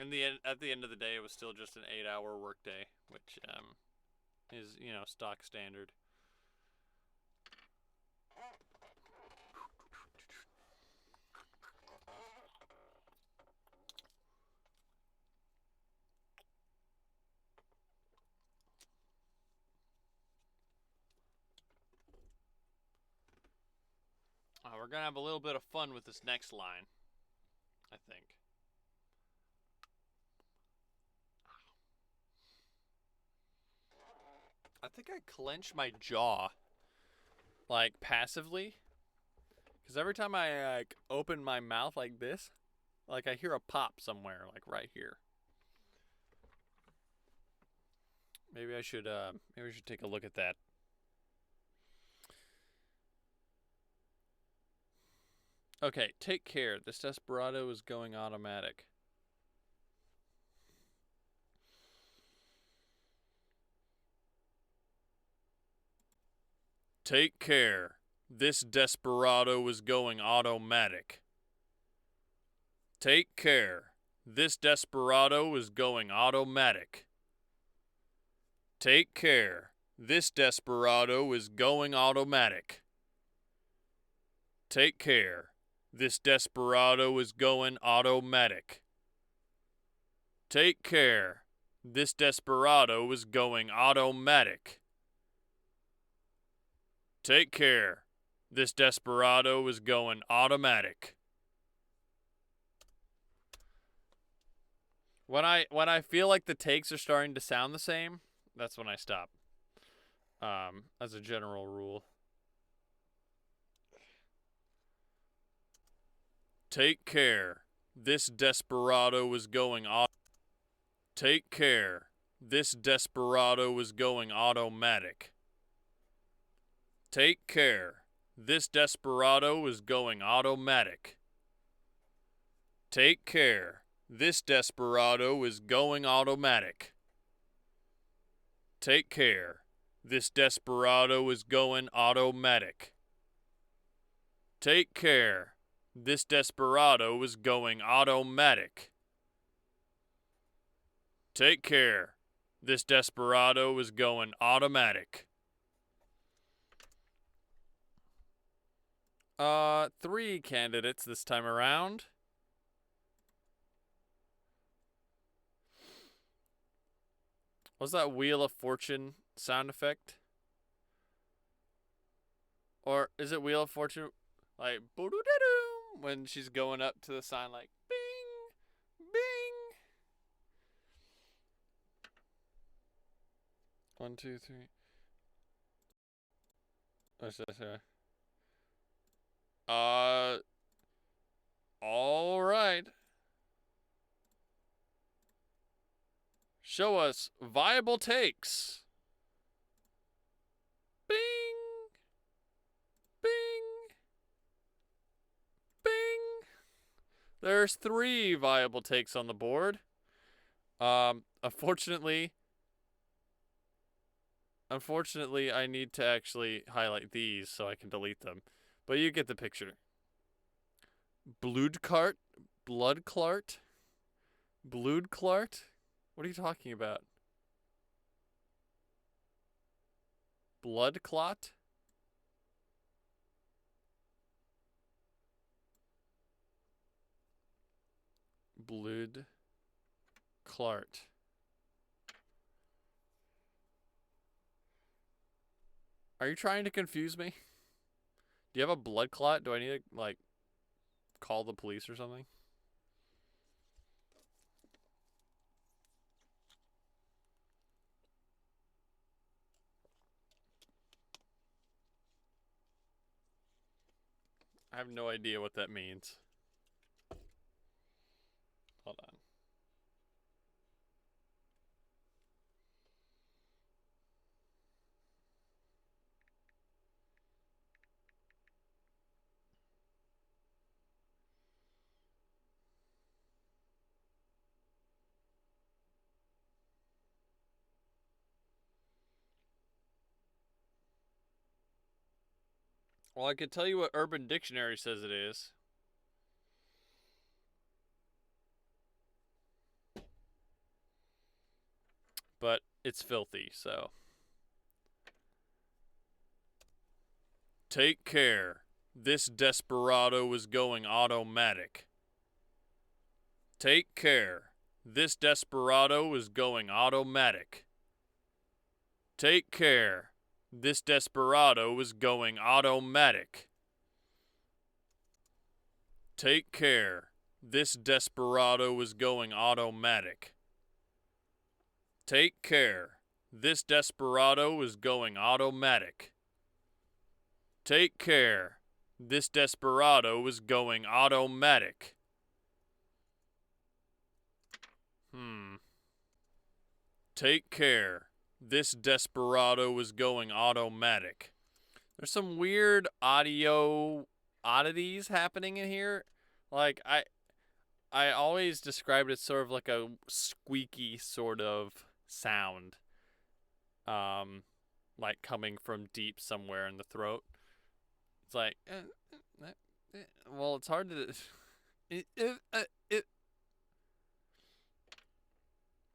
at the end of the day, it was still just an 8-hour workday, which is, you know, stock standard. We're gonna have a little bit of fun with this next line, I think. I think I clench my jaw, like, passively. Because every time I, like, open my mouth like this, like, I hear a pop somewhere, like, right here. Maybe I should take a look at that. Okay, take care. This Desperado is going automatic. Take care. This Desperado is going automatic. Take care. This Desperado is going automatic. Take care. This Desperado is going automatic. Take care. This Desperado is going automatic. Take care. This Desperado is going automatic. Take care. This Desperado is going automatic. When I feel like the takes are starting to sound the same, that's when I stop. As a general rule. Take care. This desperado is going Take care. This desperado is going automatic. Take care. This desperado is going automatic. Take care. This desperado is going automatic. Take care. This desperado is going automatic. Take care. This desperado is going automatic. Take care. This desperado is going automatic. 3 candidates this time around. Was that Wheel of Fortune sound effect? Or is it Wheel of Fortune like boo-doo-doo-doo when she's going up to the sign like bing, bing? 1, 2, 3. What's this here? All right. Show us viable takes. Bing. Bing. Bing. There's 3 viable takes on the board. Unfortunately, I need to actually highlight these so I can delete them. But you get the picture. Bloodclart? Bloodclart? Bloodclart? What are you talking about? Blood clot? Blood Clart. Are you trying to confuse me? Do you have a blood clot? Do I need to, like, call the police or something? I have no idea what that means. Hold on. Well, I could tell you what Urban Dictionary says it is. But it's filthy, so. Take care. This desperado is going automatic. Take care. This desperado is going automatic. Take care. This desperado is going automatic. Take care. This desperado is going automatic. Take care. This desperado is going automatic. Take care. This desperado is going automatic. Take care. This desperado is going automatic. There's some weird audio oddities happening in here. Like, I always described it sort of like a squeaky sort of sound. Like coming from deep somewhere in the throat. It's like, well, it's hard to...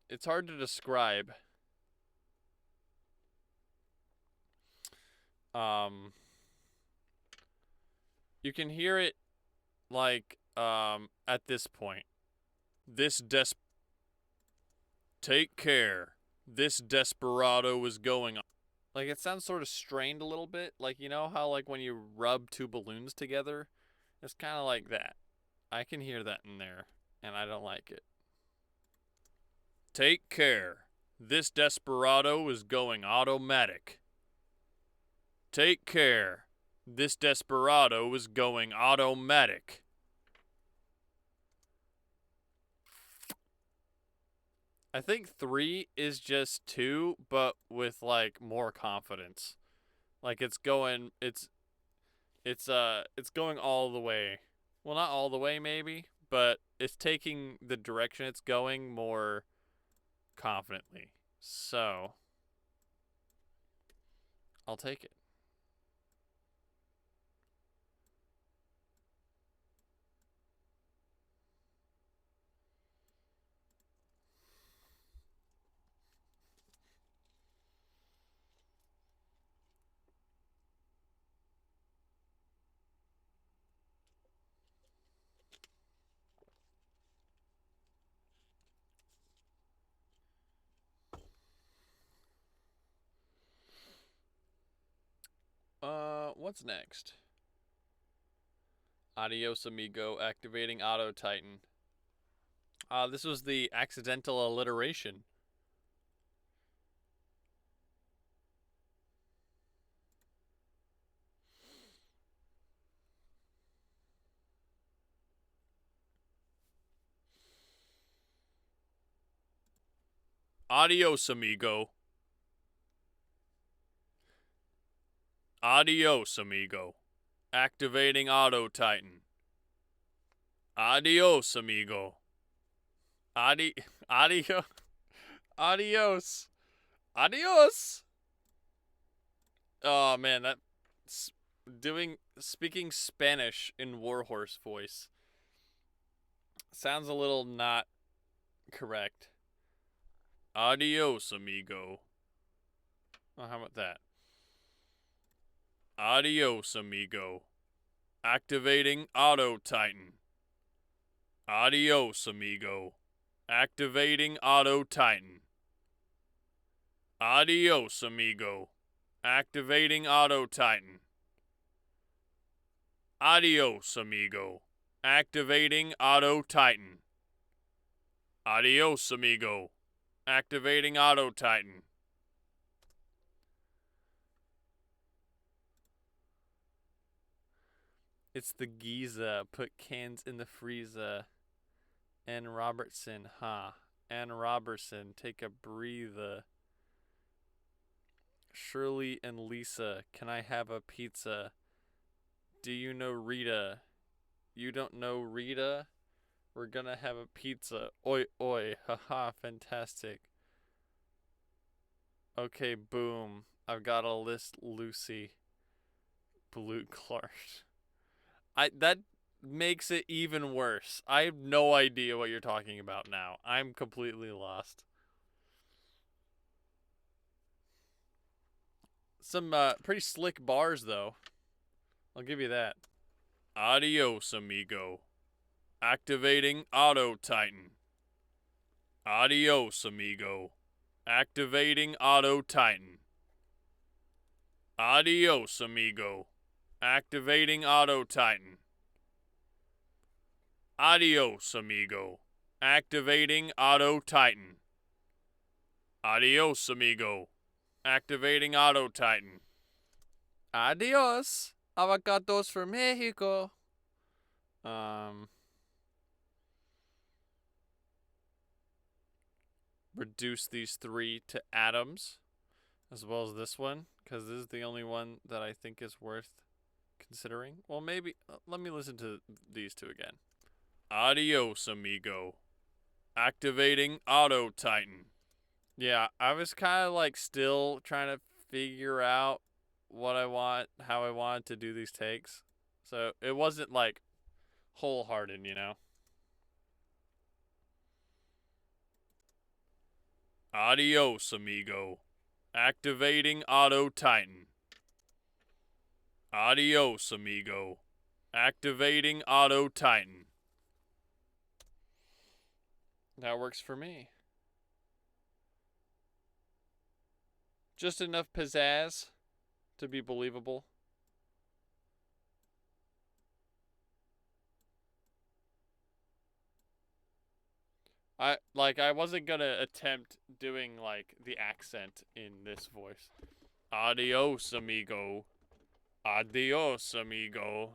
It's hard to describe. You can hear it, like, at this point. Take care. This desperado is going... Like, it sounds sort of strained a little bit. Like, you know how, like, when you rub 2 balloons together? It's kind of like that. I can hear that in there, and I don't like it. Take care. This desperado is going automatic. Take care. This desperado is going automatic. I think 3 is just 2, but with like more confidence. Like it's going it's going all the way. Well, not all the way maybe, but it's taking the direction it's going more confidently. So, I'll take it. What's next? Adios, amigo. Activating Auto Titan. This was the accidental alliteration. Adios, amigo. Adios, amigo. Activating Auto Titan. Adios, amigo. Adio. Adios. Adios. Oh man, that speaking Spanish in Warhorse voice sounds a little not correct. Adios, amigo. Oh, how about that? Adios, amigo. Activating Auto Titan. Adios, amigo. Activating Auto Titan. Adios, amigo. Activating Auto Titan. Adios, amigo. Activating Auto Titan. Adios, amigo. Activating Auto Titan. It's the Giza. Put cans in the freezer. Ann Robertson, huh? Ann Robertson, take a breather. Shirley and Lisa, can I have a pizza? Do you know Rita? You don't know Rita? We're gonna have a pizza. Oi, oi, haha, fantastic. Okay, boom. I've got a list, Lucy. Blue Clark. That makes it even worse. I have no idea what you're talking about now. I'm completely lost. Some pretty slick bars though. I'll give you that. Adios, amigo. Activating Auto Titan. Adios, amigo. Activating Auto Titan. Adios, amigo. Activating Auto Titan. Adios, amigo. Activating Auto Titan. Adios, amigo. Activating Auto Titan. Adios. Avocados for Mexico. Reduce these 3 to atoms, as well as this one, because this is the only one that I think is worth considering. Well, maybe, let me listen to these 2 again. Adios, amigo. Activating Auto Titan. Yeah, I was kind of like still trying to figure out what I want, how I wanted to do these takes. So it wasn't like wholehearted, you know? Adios, amigo. Activating Auto Titan. Adios, amigo. Activating Auto Titan. That works for me. Just enough pizzazz to be believable. I wasn't gonna attempt doing like the accent in this voice. Adios, amigo. Adios, amigo.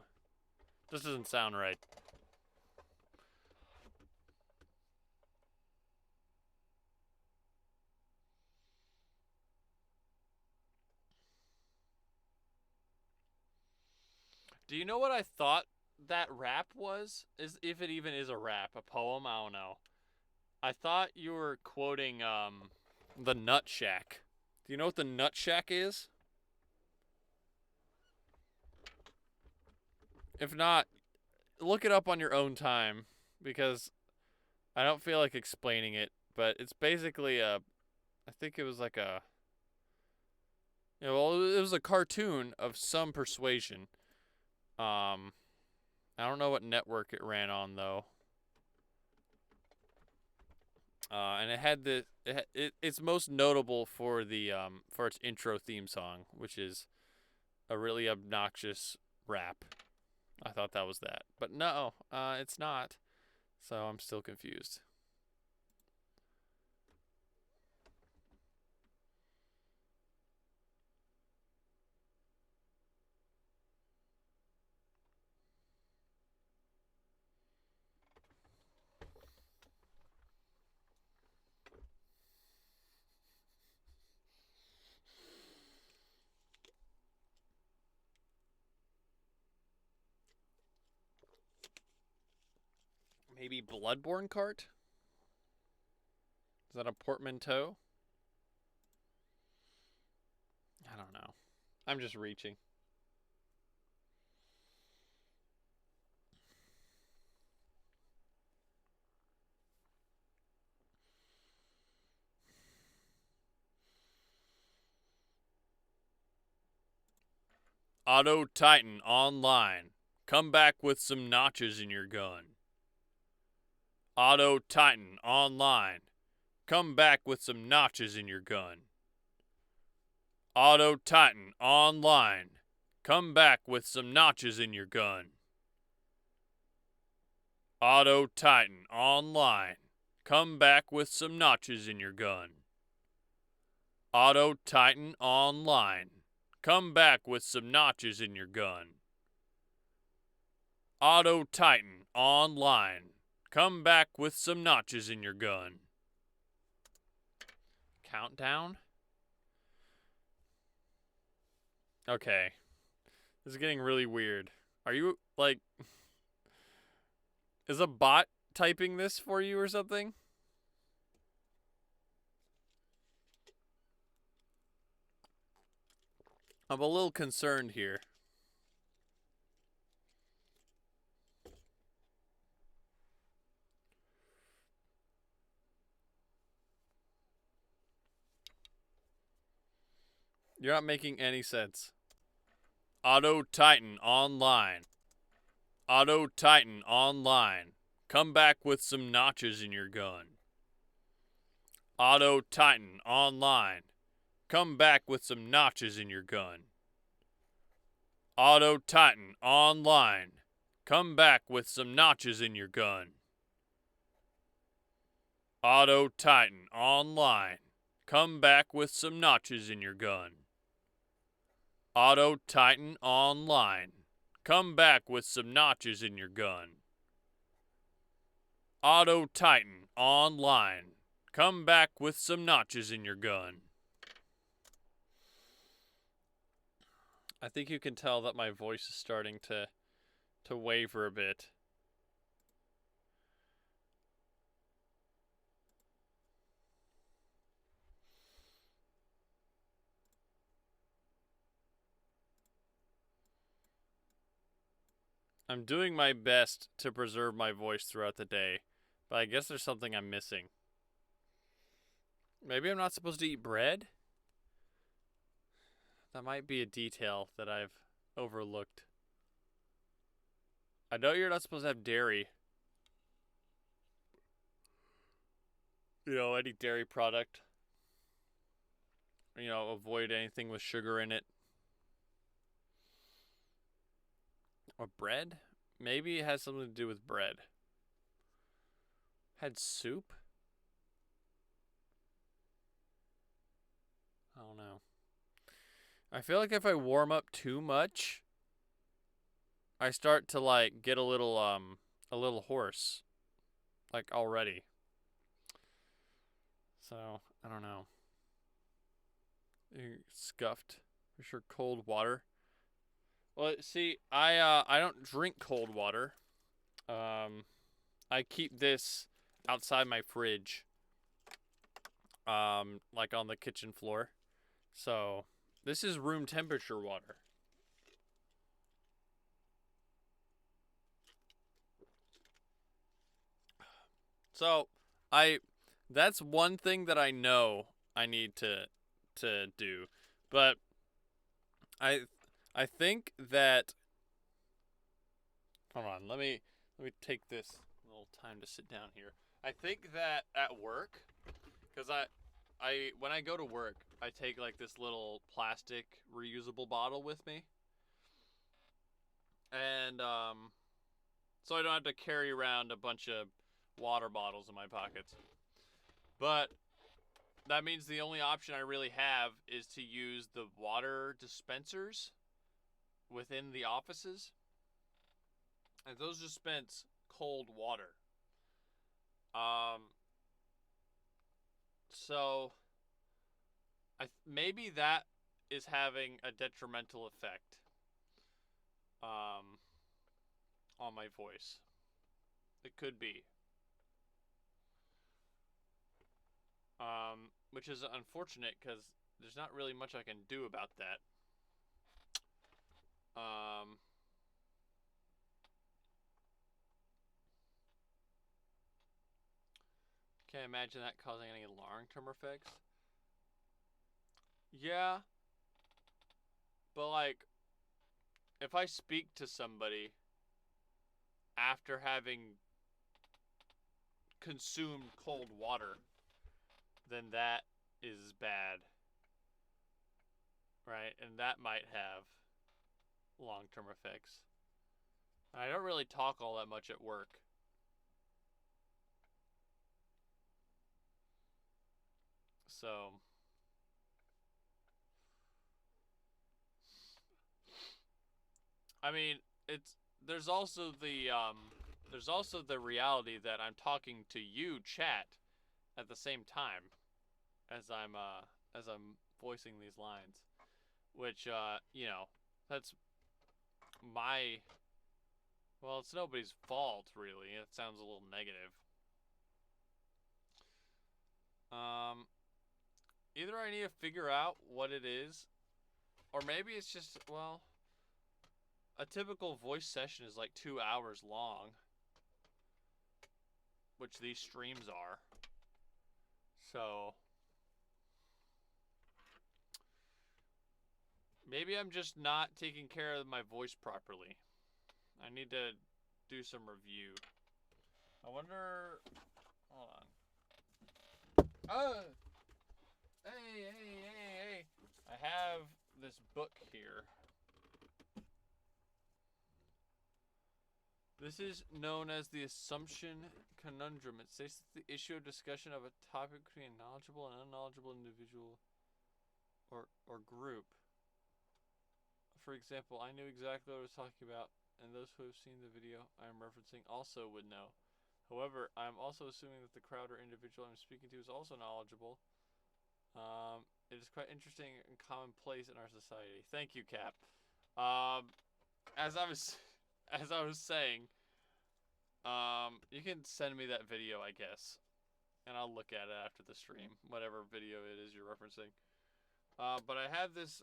This doesn't sound right. Do you know what I thought that rap was? Is if it even is a rap, a poem? I don't know. I thought you were quoting the Nut Shack. Do you know what the Nut Shack is? If not, look it up on your own time because I don't feel like explaining it, but it's basically I think it was like a well, it was a cartoon of some persuasion. I don't know what network it ran on though. And it had it's most notable for the for its intro theme song, which is a really obnoxious rap. I thought that was that, but no, it's not. So I'm still confused. Maybe Bloodborne cart? Is that a portmanteau? I don't know. I'm just reaching. Auto Titan online. Come back with some notches in your gun. Auto Titan online. Come back with some notches in your gun. Auto Titan online. Come back with some notches in your gun. Auto Titan online. Come back with some notches in your gun. Auto Titan online. Come back with some notches in your gun. Auto Titan online. Come back with some notches in your gun. Countdown? Okay. This is getting really weird. Are you, like... Is a bot typing this for you or something? I'm a little concerned here. You're not making any sense. Auto Titan online. Auto Titan online. Come back with some notches in your gun. Auto Titan online. Come back with some notches in your gun. Auto Titan online. Come back with some notches in your gun. Auto Titan online. Come back with some notches in your gun. Auto Titan online. Come back with some notches in your gun. Auto Titan online. Come back with some notches in your gun. I think you can tell that my voice is starting to waver a bit. I'm doing my best to preserve my voice throughout the day, but I guess there's something I'm missing. Maybe I'm not supposed to eat bread? That might be a detail that I've overlooked. I know you're not supposed to have dairy. You know, any dairy product. You know, avoid anything with sugar in it. Or bread? Maybe it has something to do with bread. Had soup? I don't know. I feel like if I warm up too much, I start to like get a little hoarse. Like already. So, I don't know. Scuffed. For sure cold water. Well, see, I don't drink cold water. Um, I keep this outside my fridge. Like on the kitchen floor. So this is room temperature water. So I that's one thing that I know I need to do. But I I think that hold on, let me take this little time to sit down here. I think that at work cuz I when I go to work, I take like this little plastic reusable bottle with me. And so I don't have to carry around a bunch of water bottles in my pockets. But that means the only option I really have is to use the water dispensers within the offices. And those dispense cold water. Um, so maybe that is having a detrimental effect um, on my voice. It could be. Which is unfortunate because there's not really much I can do about that. Um, Can't imagine that causing any long-term effects. Yeah, but like, if I speak to somebody after having consumed cold water, then that is bad, right? And that might have long-term effects. I don't really talk all that much at work. So, I mean, it's there's also the reality that I'm talking to you, chat, at the same time as I'm voicing these lines, which you know, that's my well, it's nobody's fault really. It sounds a little negative. Um, Either I need to figure out what it is, or maybe it's just well, a typical voice session is like 2 hours long, which these streams are. So maybe I'm just not taking care of my voice properly. I need to do some review. I wonder. Hold on. Oh, hey! I have this book here. This is known as the assumption conundrum. It states that the issue of discussion of a topic between a knowledgeable and unknowledgeable individual or group. For example, I knew exactly what I was talking about, and those who have seen the video I am referencing also would know. However, I am also assuming that the crowd or individual I'm speaking to is also knowledgeable. It is quite interesting and commonplace in our society. Thank you, Cap. Um, as I was, as I was saying, you can send me that video, I guess, and I'll look at it after the stream, whatever video it is you're referencing. But I have this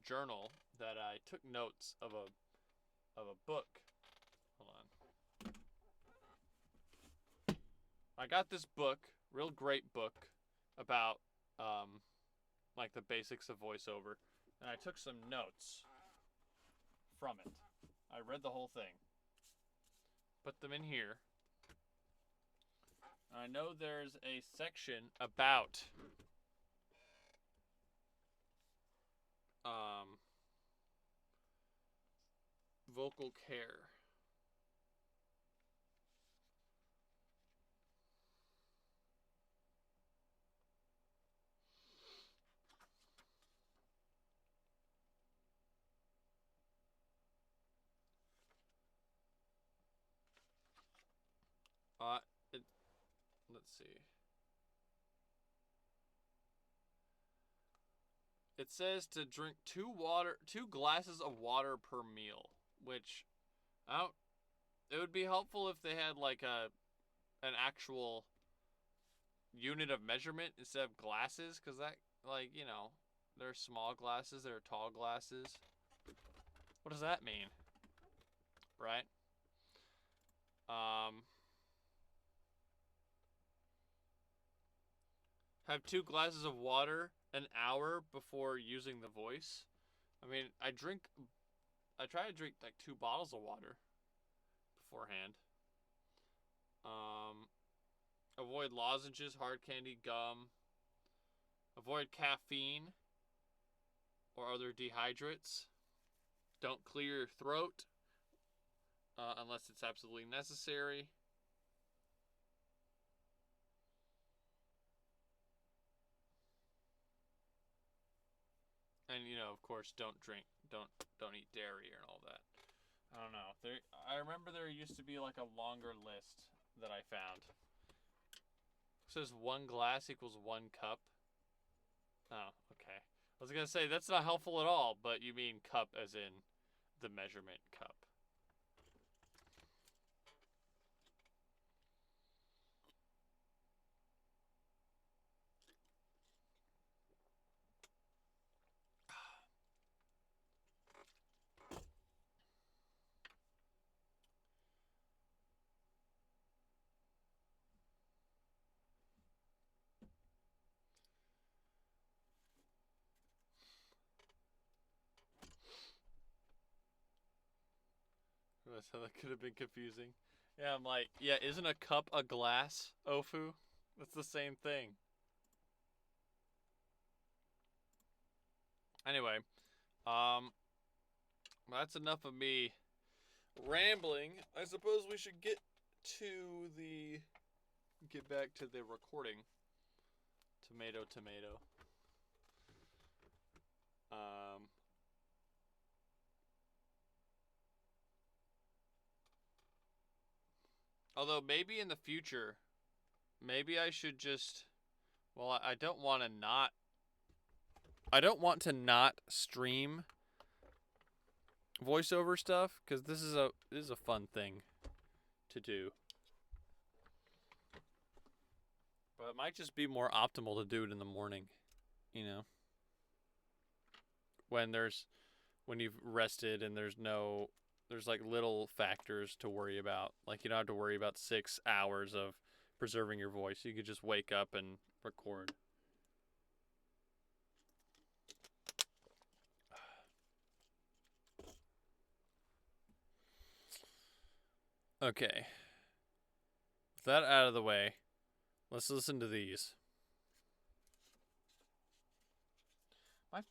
journal that I took notes of a book. Hold on. I got this book, real great book, about like the basics of voiceover, and I took some notes from it. I read the whole thing, put them in here. I know there's a section about um, vocal care. Uh, it, let's see. it says to drink 2 glasses of water per meal, which I don't. It would be helpful if they had like an actual unit of measurement instead of glasses, because that, like, you know, there are small glasses, there are tall glasses. What does that mean? Right? Have 2 glasses of water an hour before using the voice. I mean, I try to drink like 2 bottles of water beforehand. Avoid lozenges, hard candy, gum. Avoid caffeine or other dehydrates. Don't clear your throat unless it's absolutely necessary. And, you know, of course, don't eat dairy and all that. I don't know. I remember there used to be like a longer list that I found. It says 1 glass equals 1 cup. Oh, okay. I was gonna say that's not helpful at all, but you mean cup as in the measurement cup. So that could have been confusing. Yeah, I'm like, yeah, isn't a cup a glass, Ofu? That's the same thing. Anyway, that's enough of me rambling. I suppose we should get back to the recording. Tomato, tomato. Although maybe in the future, maybe I should just, well, I don't want to not stream voiceover stuff, because this is a fun thing to do. But it might just be more optimal to do it in the morning, you know, when you've rested and there's like little factors to worry about. Like, you don't have to worry about 6 hours of preserving your voice. You could just wake up and record. Okay. With that out of the way, let's listen to these. My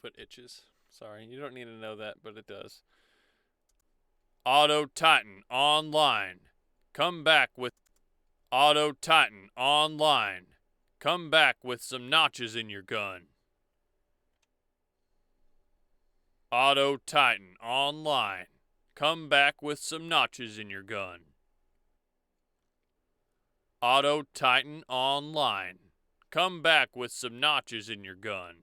foot itches. Sorry, you don't need to know that, but it does. Auto Titan Online. Come back with Auto Titan Online. Come back with some notches in your gun. Auto Titan Online. Come back with some notches in your gun. Auto Titan Online. Come back with some notches in your gun.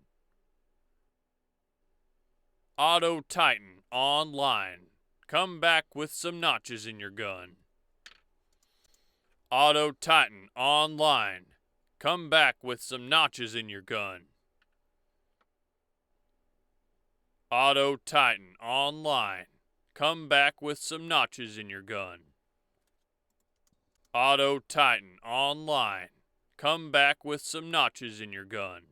Auto Titan Online. Come back with some notches in your gun. Auto Titan Online. Come back with some notches in your gun. Auto Titan Online. Come back with some notches in your gun. Auto Titan Online. Come back with some notches in your gun.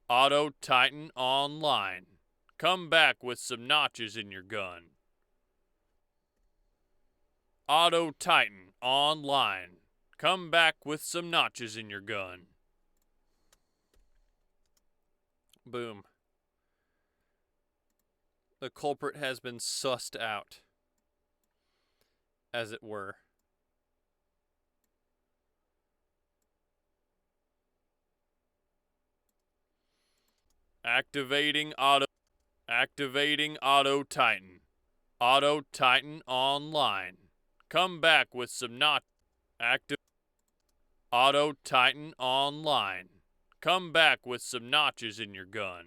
Auto Titan Online. Come back with some notches in your gun. Auto Titan Online. Come back with some notches in your gun. Boom. The culprit has been sussed out, as it were. Activating Auto Titan. Auto Titan Online. Come back with some Auto Titan Online. Come back with some notches in your gun.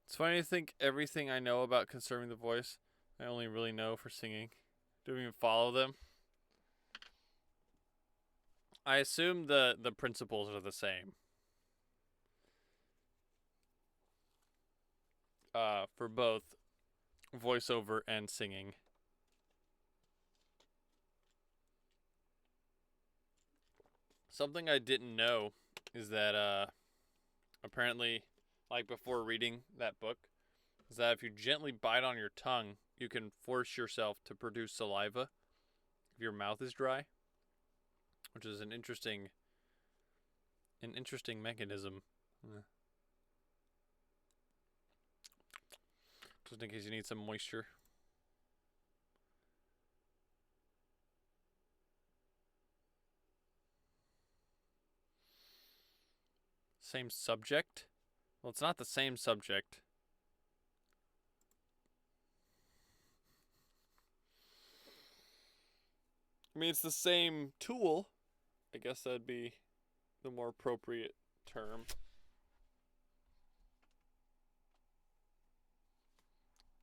It's funny to think everything I know about conserving the voice, I only really know for singing. Don't even follow them. I assume the principles are the same. For both voiceover and singing. Something I didn't know is that apparently, like before reading that book, is that if you gently bite on your tongue, you can force yourself to produce saliva if your mouth is dry, which is an interesting mechanism. Just in case you need some moisture. Same subject? Well, it's not the same subject. I mean, it's the same tool. I guess that'd be the more appropriate term.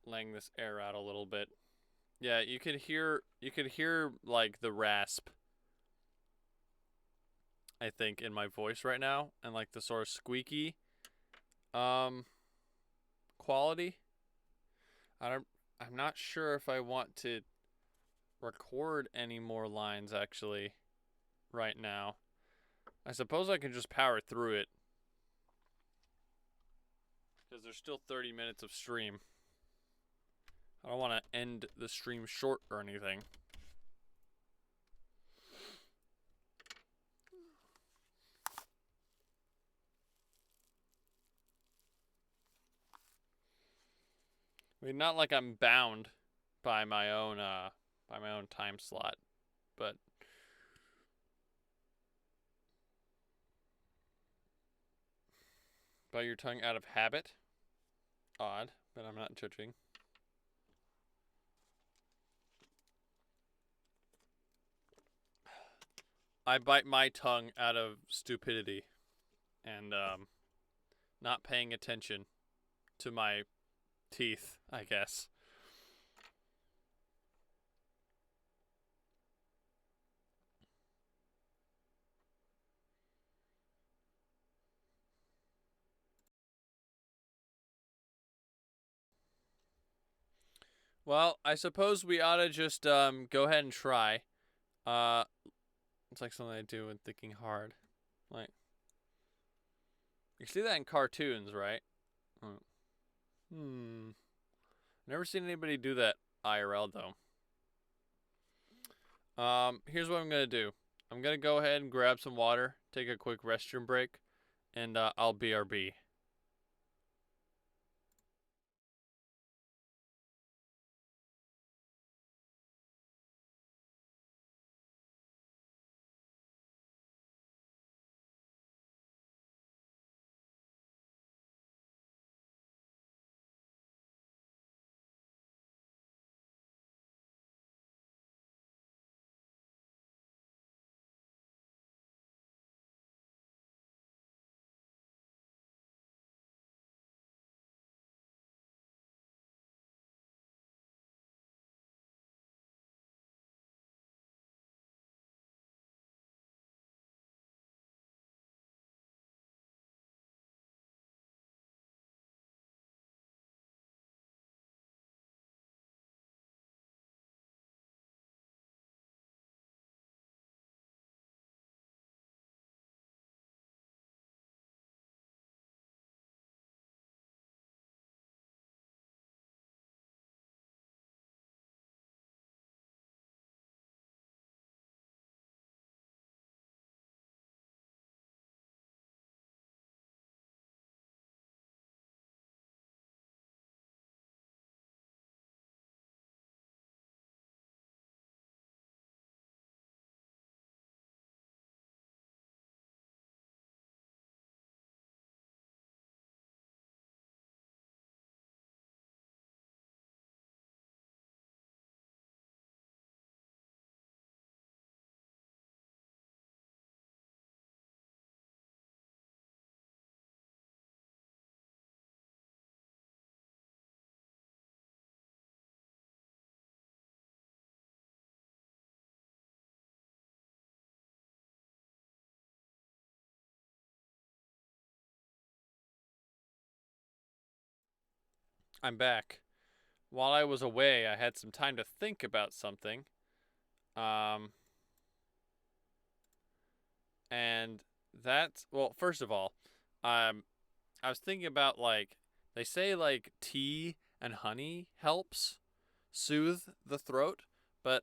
Laying this air out a little bit. Yeah, you could hear like the rasp, I think, in my voice right now, and like the sort of squeaky quality. I'm not sure if I want to record any more lines actually right now. I suppose I can just power through it because there's still 30 minutes of stream. I don't want to end the stream short or anything. I mean, not like I'm bound by my own time slot, but bite your tongue out of habit. Odd, but I'm not judging. I bite my tongue out of stupidity and not paying attention to my teeth, I guess. Well, I suppose we ought to just go ahead and try. It's like something I do when thinking hard. Like, you see that in cartoons, right? Never seen anybody do that IRL though. Here's what I'm gonna do. I'm gonna go ahead and grab some water, take a quick restroom break, and I'll BRB. I'm back. While I was away, I had some time to think about something. And that's, well, first of all, I was thinking about, like, they say, like, tea and honey helps soothe the throat, but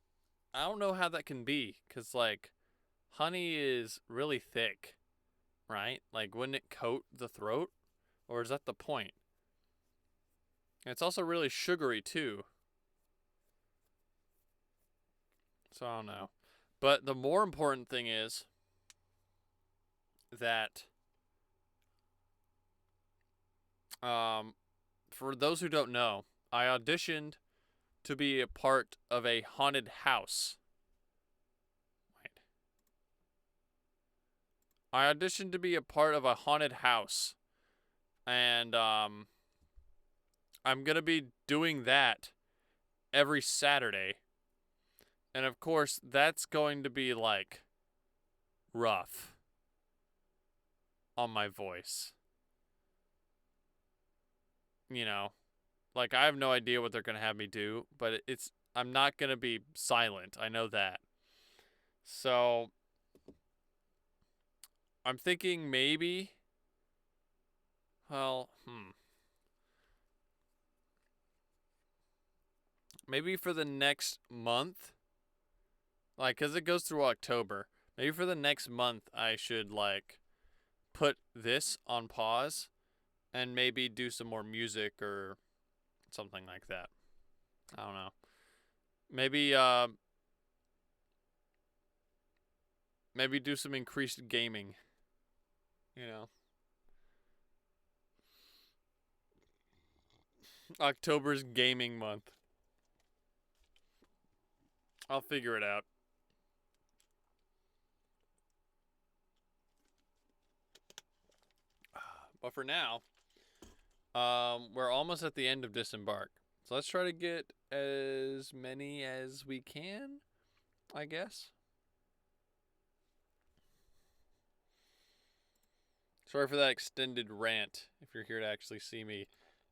I don't know how that can be, because, like, honey is really thick, right? Like, wouldn't it coat the throat? Or is that the point? And it's also really sugary, too. So I don't know. But the more important thing is that, for those who don't know, I auditioned to be a part of a haunted house. Wait. I auditioned to be a part of a haunted house. And I'm going to be doing that every Saturday. And of course, that's going to be like rough on my voice. You know, like I have no idea what they're going to have me do, but I'm not going to be silent. I know that. So I'm thinking maybe, well, maybe for the next month, like, cause it goes through October. Maybe for the next month, I should like put this on pause and maybe do some more music or something like that. I don't know. Maybe maybe do some increased gaming. You know, October's gaming month. I'll figure it out. But for now, we're almost at the end of Disembark. So let's try to get as many as we can, I guess. Sorry for that extended rant if you're here to actually see me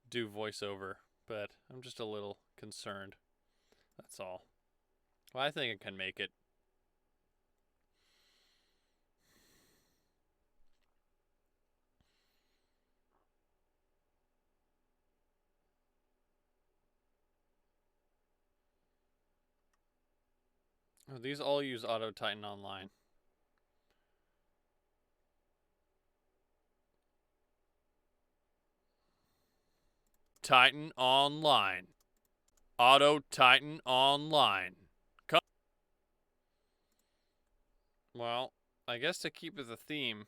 do voiceover, but I'm just a little concerned. That's all. Well, I think I can make it. Oh, these all use Auto Titan Online. Titan Online. Auto Titan Online. Well, I guess to keep with the theme.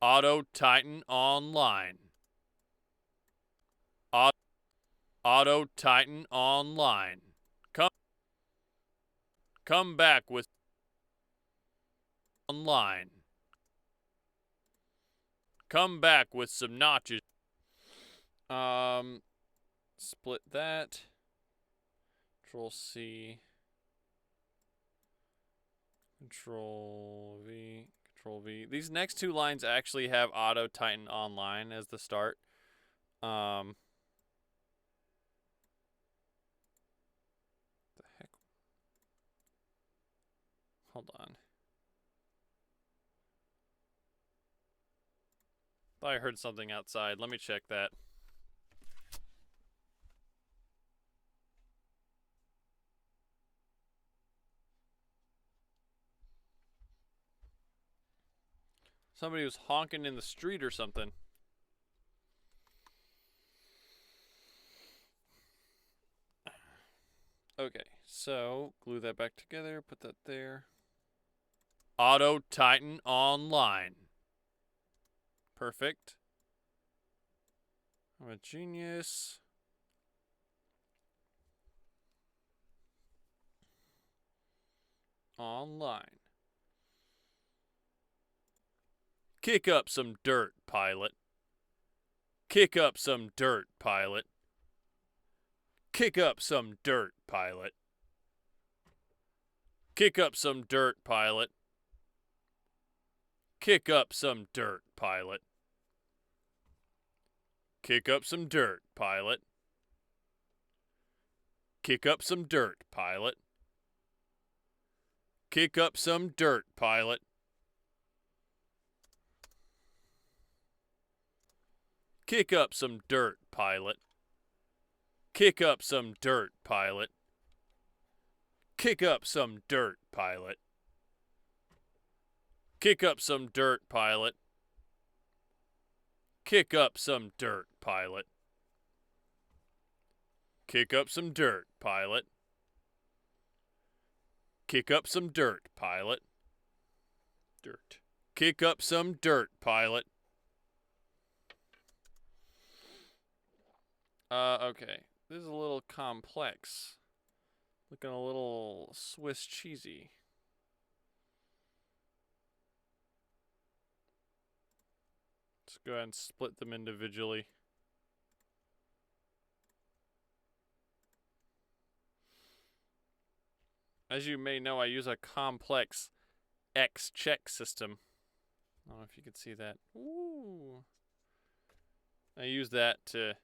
Auto Titan Online. Auto Titan Online. Come back with online. Come back with some notches. Split that. Control C. Control V. Control V. These next two lines actually have Auto Titan Online as the start. The heck? Hold on. Thought I heard something outside. Let me check that. Somebody was honking in the street or something. Okay, so glue that back together, put that there. Auto Titan Online. Perfect. I'm a genius. Online. Kick up some dirt, pilot. Kick up some dirt, pilot. Kick up some dirt, pilot. Kick up some dirt, pilot. Kick up some dirt, pilot. Kick up some dirt, pilot. Kick up some dirt, pilot. Kick up some dirt, pilot. Kick up some dirt, pilot. Kick up some dirt, pilot. Kick up some dirt, pilot. Kick up some dirt, pilot. Kick up some dirt, pilot. Kick up some dirt, pilot. Kick up some dirt, pilot. Dirt. Kick up some dirt, pilot. Okay. This is a little complex. Looking a little Swiss cheesy. Let's go ahead and split them individually. As you may know, I use a complex X check system. I don't know if you can see that. Ooh. I use that to...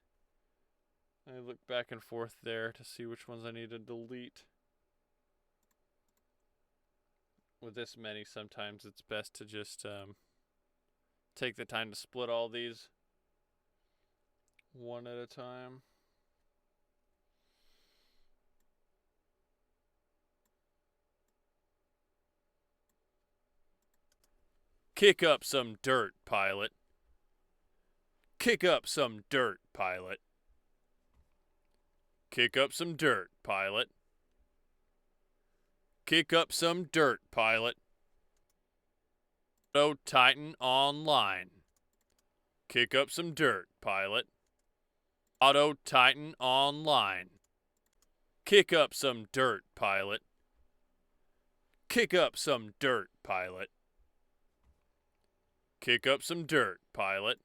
I look back and forth there to see which ones I need to delete. With this many, sometimes it's best to just take the time to split all these one at a time. Kick up some dirt, pilot. Kick up some dirt, pilot. Kick up some dirt, pilot. Kick up some dirt, pilot. Auto Titan online. Kick up some dirt, pilot. Auto Titan online. Kick up some dirt, pilot. Kick up some dirt, pilot. Kick up some dirt, pilot.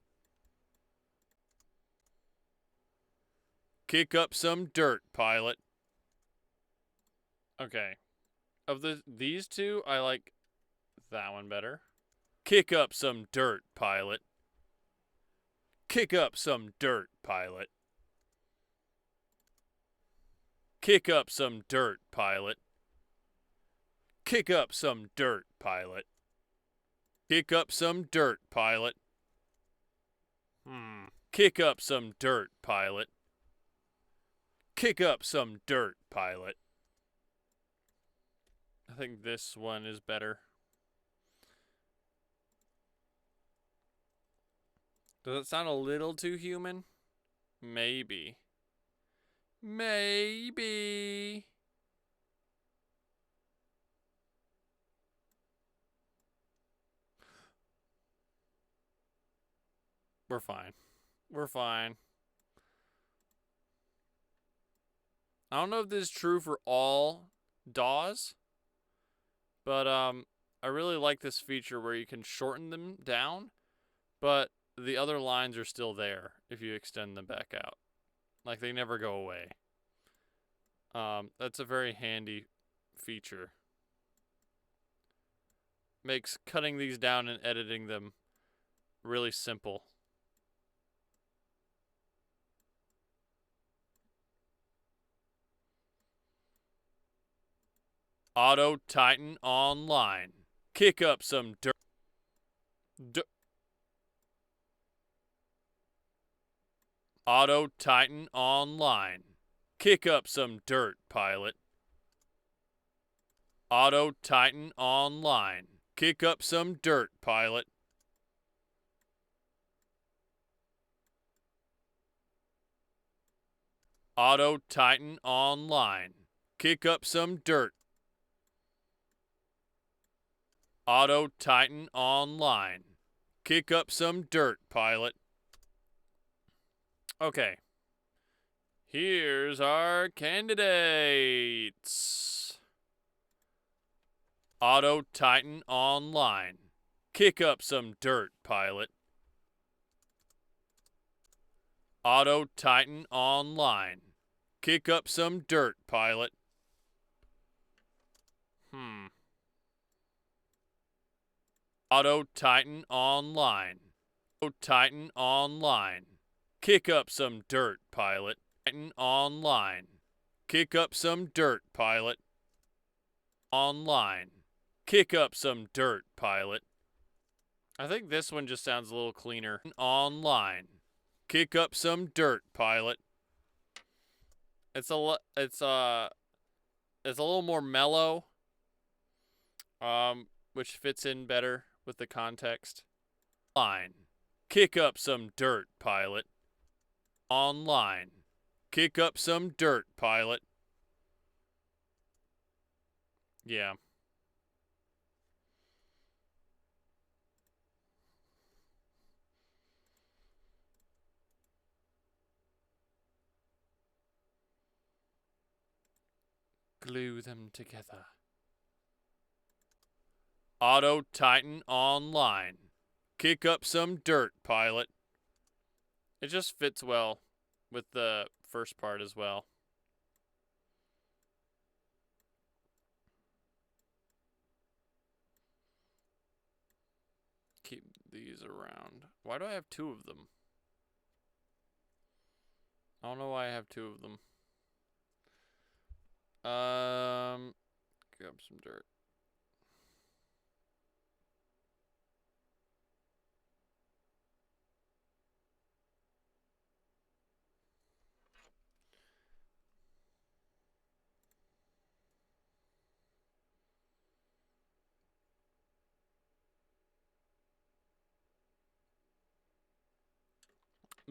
Kick up some dirt, pilot. Okay. Of these two, I like that one better. Kick up some dirt, pilot. Kick up some dirt, pilot. Kick up some dirt, pilot. Kick up some dirt, pilot. Kick up some dirt, pilot. Kick up some dirt, pilot. Kick up some dirt, pilot. I think this one is better. Does it sound a little too human? Maybe. Maybe. We're fine. We're fine. I don't know if this is true for all DAWs, but I really like this feature where you can shorten them down, but the other lines are still there if you extend them back out. Like, they never go away. That's a very handy feature. Makes cutting these down and editing them really simple. Auto Titan online. Kick up some dirt. Auto Titan online. Kick up some dirt, pilot. Auto Titan online. Kick up some dirt, pilot. Auto Titan online. Kick up some dirt. Auto Titan online. Kick up some dirt, pilot. Okay. Here's our candidates. Auto Titan online. Kick up some dirt, pilot. Auto Titan online. Kick up some dirt, pilot. Auto Titan Online. Auto Titan Online. Kick up some dirt, pilot. Titan Online. Kick up some dirt, pilot. Online. Kick up some dirt, pilot. I think this one just sounds a little cleaner. Online. Kick up some dirt, pilot. It's a little more mellow, which fits in better with the context. Online. Kick up some dirt, pilot. Online. Kick up some dirt, pilot. Yeah. Glue them together. Auto Titan Online. Kick up some dirt, pilot. It just fits well with the first part as well. Keep these around. Why do I have two of them? I don't know why I have two of them. Grab some dirt.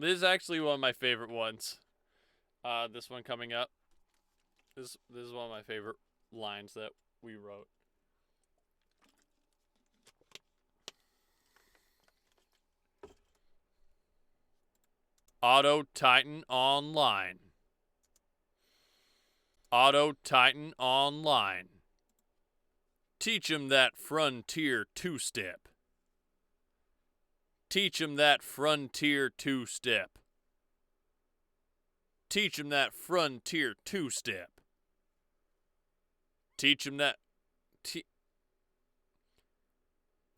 This is actually one of my favorite ones. This one coming up. This is one of my favorite lines that we wrote. Auto Titan Online. Auto Titan Online. Teach 'em that frontier two-step. Teach 'em that frontier two-step. Teach 'em that frontier two-step. Teach 'em that...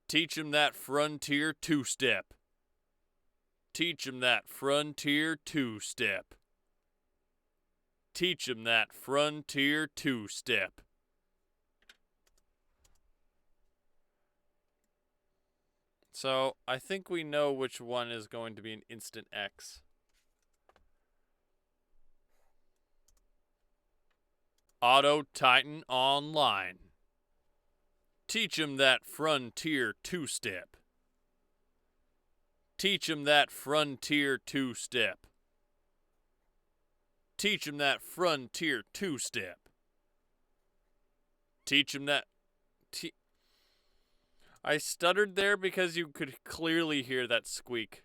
Teach 'em that frontier two-step. Teach 'em that frontier two-step. Teach 'em that frontier two-step. So, I think we know which one is going to be an instant X. Auto Titan Online. Teach 'em that frontier two-step. Teach 'em that frontier two-step. Teach 'em that frontier two-step. Teach 'em that... I stuttered there because you could clearly hear that squeak.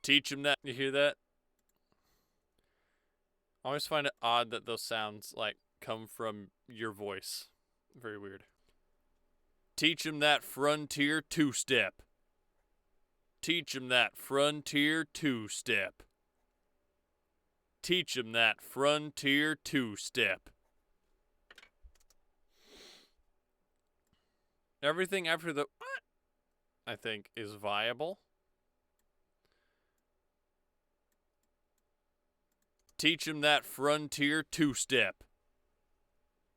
Teach 'em that... You hear that? I always find it odd that those sounds, like, come from your voice. Very weird. Teach 'em that frontier two-step. Teach 'em that frontier two-step. Teach 'em that frontier two-step. Everything after the what, I think, is viable. Teach 'em that frontier two-step.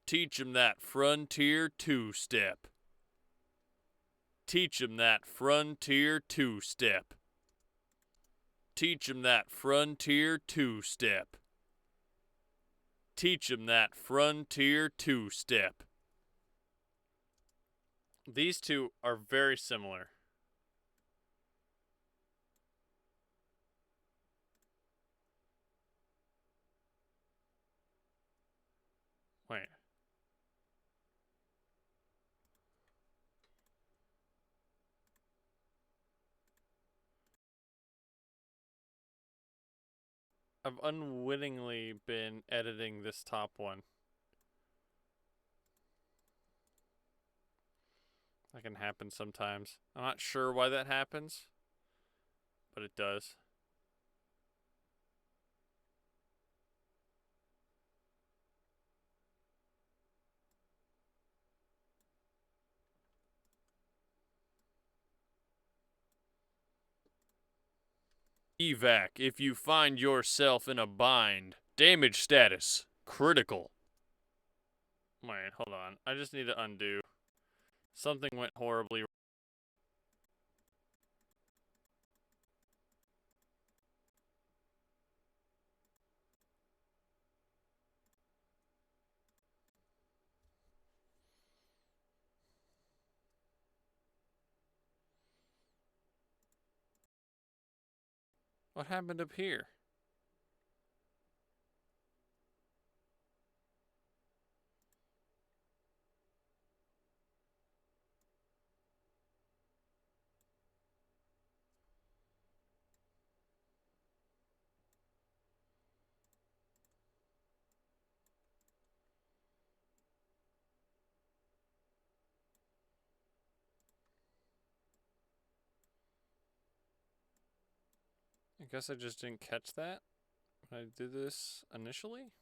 Teach 'em that frontier two-step. Teach 'em that frontier two-step. Teach 'em that frontier two-step. Teach 'em that frontier two-step. These two are very similar. Wait. I've unwittingly been editing this top one. That can happen sometimes. I'm not sure why that happens, but it does. Evac if you find yourself in a bind. Damage status. Critical. Wait, hold on. I just need to undo. Something went horribly wrong. What happened up here? I guess I just didn't catch that when I did this initially.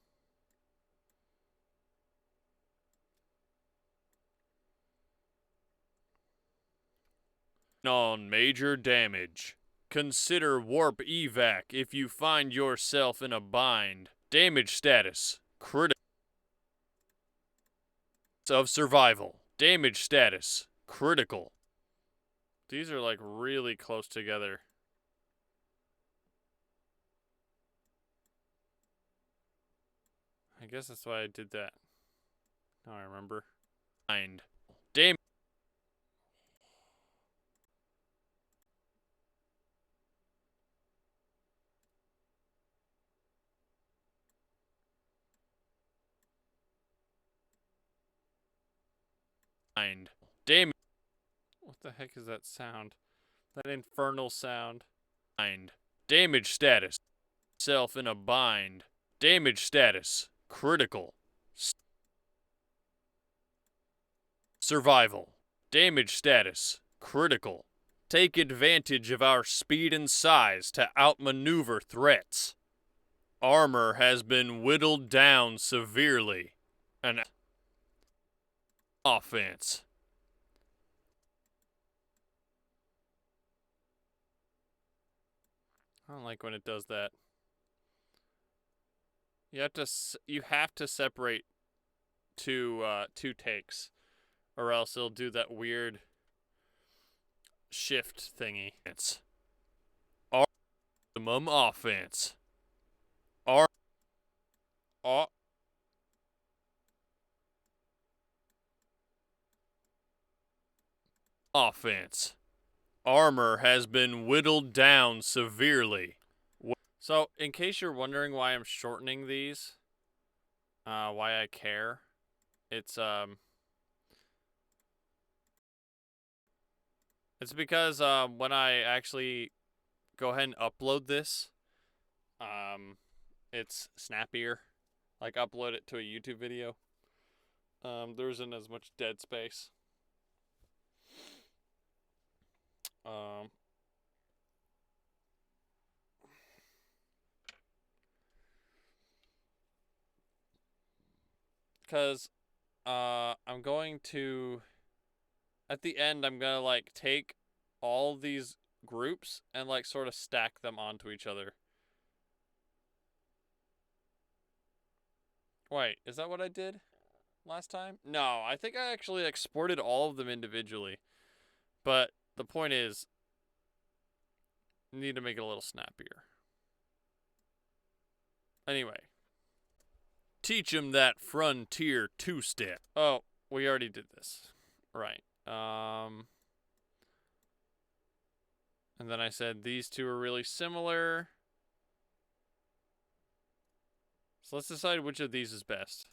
On major damage. Consider warp evac if you find yourself in a bind. Damage status. Critical. Of survival. Damage status. Critical. These are like really close together. I guess that's why I did that. Now I remember. Bind. Damage. Damage. What the heck is that sound? That infernal sound. Bind. Damage status. Self in a bind. Damage status. Critical. Survival. Damage status. Critical. Take advantage of our speed and size to outmaneuver threats. Armor has been whittled down severely. An offense. I don't like when it does that. You have to separate two takes, or else it'll do that weird shift thingy. It's optimum offense. Offense. Armor has been whittled down severely. So, in case you're wondering why I'm shortening these, why I care, it's because when I actually go ahead and upload this, it's snappier. Like upload it to a YouTube video. There isn't as much dead space. Because I'm going to, at the end, I'm gonna like take all these groups and like sort of stack them onto each other. Wait, is that what I did last time? No, I think I actually exported all of them individually. But the point is, you need to make it a little snappier. Anyway. Teach him that frontier two-step. Oh, we already did this. Right. And then I said these two are really similar. So let's decide which of these is best.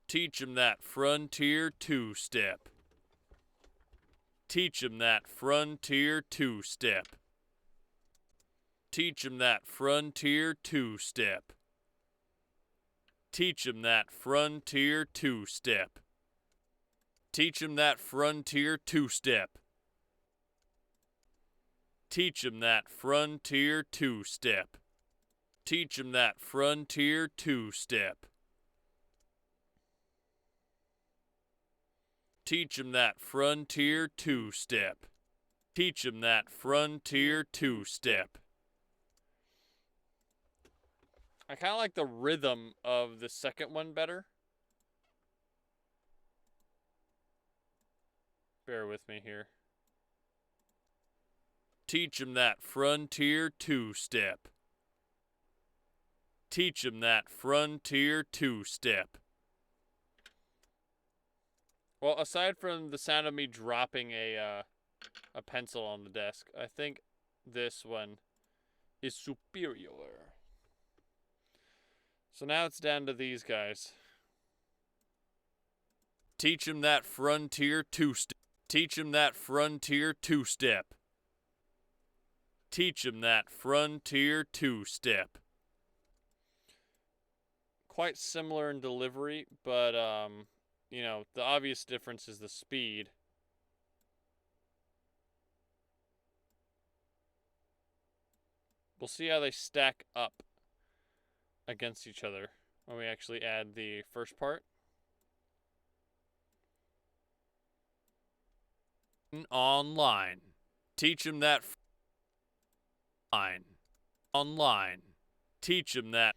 Teach him that frontier two-step. Teach him that frontier two-step. Teach him that frontier two-step. Teach him that frontier two-step. Teach him that frontier two-step. Teach him that frontier two-step. Teach him that frontier two-step. Teach him that frontier two-step. Teach him that frontier two-step. I kind of like the rhythm of the second one better. Bear with me here. Teach 'em that frontier two-step. Teach 'em that frontier two-step. Well, aside from the sound of me dropping a pencil on the desk, I think this one is superior. So now it's down to these guys. Teach 'em that frontier two-step. Teach 'em that frontier two-step. Teach 'em that frontier two-step. Quite similar in delivery, but, you know, the obvious difference is the speed. We'll see how they stack up against each other when we actually add the first part. Online. Teach 'em that online. Teach 'em that.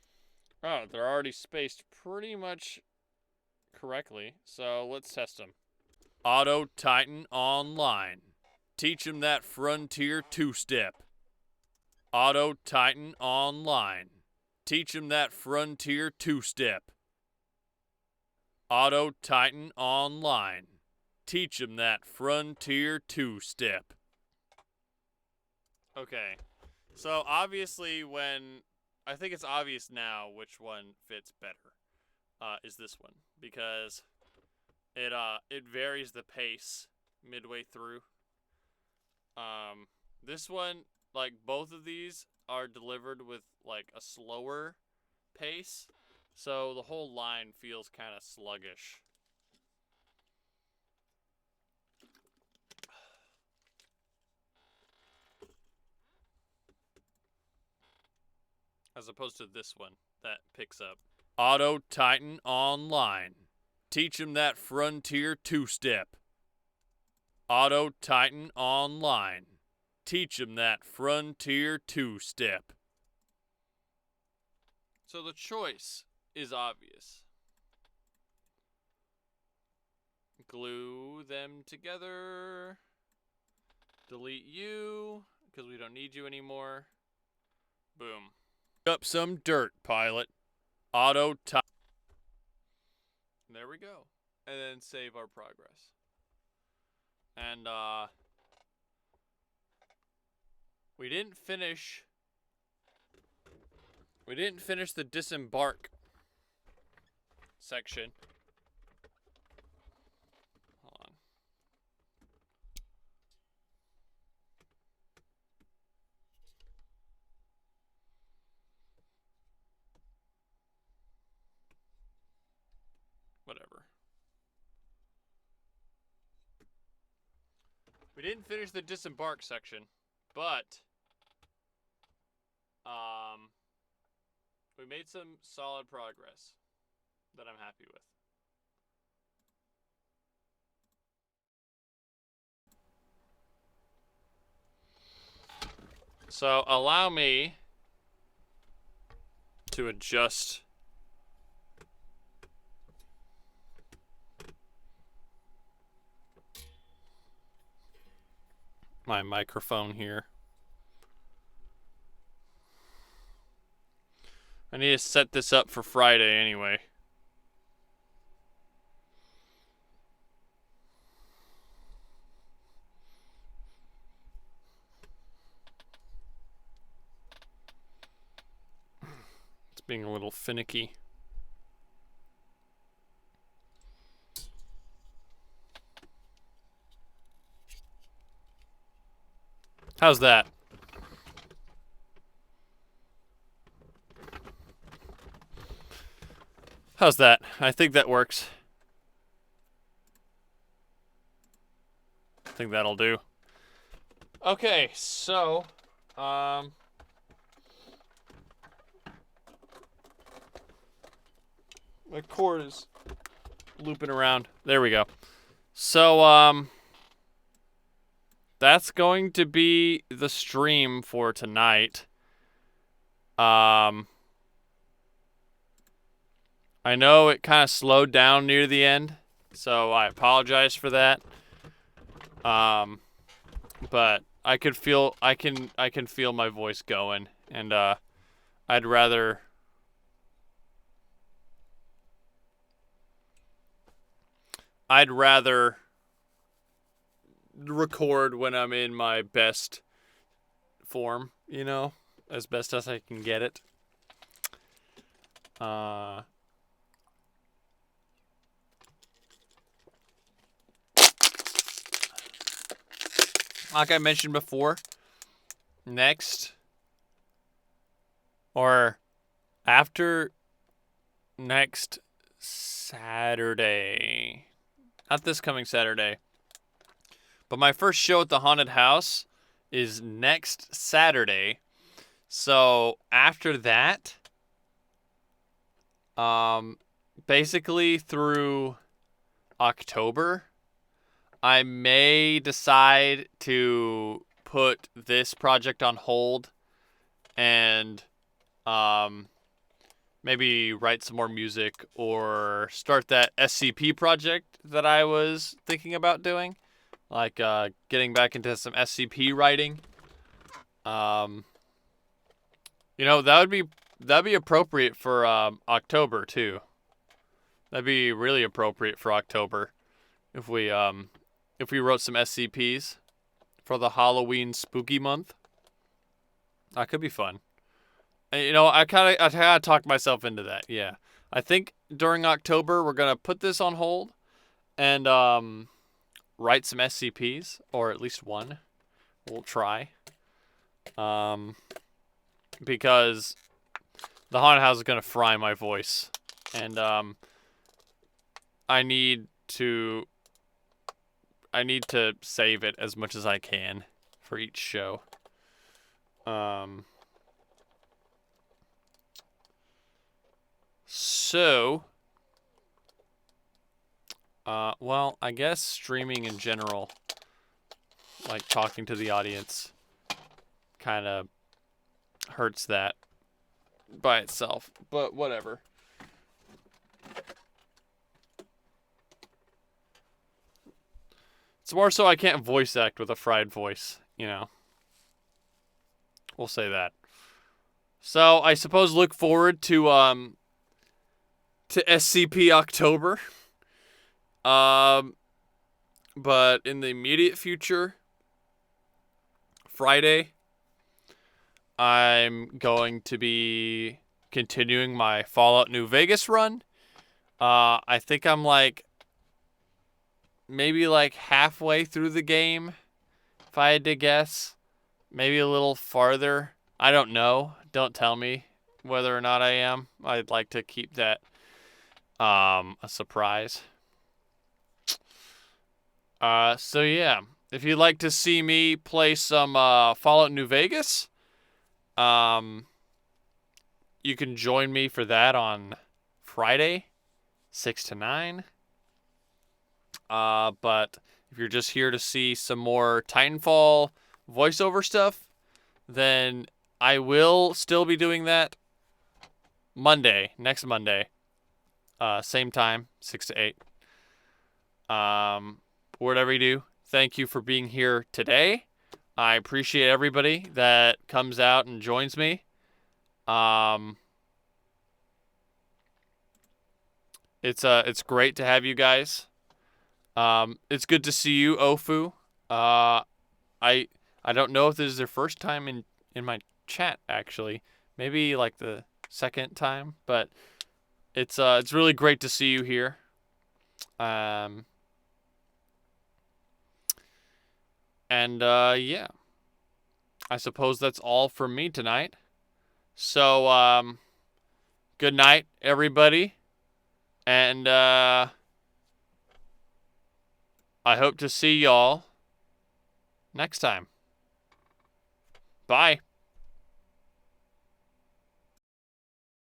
Oh, they're already spaced pretty much correctly, so let's test them. Auto Titan online. Teach 'em that frontier two-step. Auto Titan online. Teach 'em that frontier two-step. Auto Titan online. Teach 'em that frontier two-step. Okay, so obviously I think it's obvious now which one fits better, is this one, because it varies the pace midway through. This one, like, both of these are delivered with, like, a slower pace, so the whole line feels kind of sluggish. As opposed to this one that picks up. Auto Titan online. Teach 'em that frontier two-step. Auto Titan online. Teach 'em that frontier two-step. So the choice is obvious. Glue them together. Delete you, because we don't need you anymore. Boom. Up some dirt, pilot. Auto Titan. There we go. And then save our progress. And, we didn't finish the disembark section. Hold on. Whatever. We didn't finish the disembark section, but we made some solid progress that I'm happy with. So allow me to adjust my microphone here. I need to set this up for Friday anyway. It's being a little finicky. How's that? How's that? I think that works. I think that'll do. Okay, so, my cord is looping around. There we go. So, that's going to be the stream for tonight. I know it kind of slowed down near the end, so I apologize for that. But I can feel my voice going, and I'd rather record when I'm in my best form, as best as I can get it. Like I mentioned before, after next Saturday, not this coming Saturday, but my first show at the haunted house is next Saturday. So after that, basically through October, I may decide to put this project on hold and maybe write some more music or start that SCP project that I was thinking about doing, like getting back into some SCP writing. That'd be appropriate for October too. That'd be really appropriate for October if we wrote some SCPs for the Halloween spooky month. That could be fun. And, I kind of talked myself into that. Yeah, I think during October we're gonna put this on hold and write some SCPs, or at least one. We'll try. Because the haunted house is gonna fry my voice, and I need to save it as much as I can for each show. Well, I guess streaming in general, like talking to the audience, kind of hurts that by itself, but whatever. It's more so I can't voice act with a fried voice, We'll say that. So I suppose look forward to SCP October. But in the immediate future, Friday, I'm going to be continuing my Fallout New Vegas run. I think I'm maybe halfway through the game, if I had to guess. Maybe a little farther. I don't know. Don't tell me whether or not I am. I'd like to keep that a surprise. So yeah, if you'd like to see me play some Fallout New Vegas, you can join me for that on Friday, 6 to 9. But if you're just here to see some more Titanfall voiceover stuff, then I will still be doing that next Monday, same time, 6 to 8. Whatever you do, thank you for being here today. I appreciate everybody that comes out and joins me. It's great to have you guys. It's good to see you, Ofu. I don't know if this is their first time in my chat, actually. Maybe the second time, but it's really great to see you here. Yeah. I suppose that's all from me tonight. So, good night, everybody. And, I hope to see y'all next time. Bye.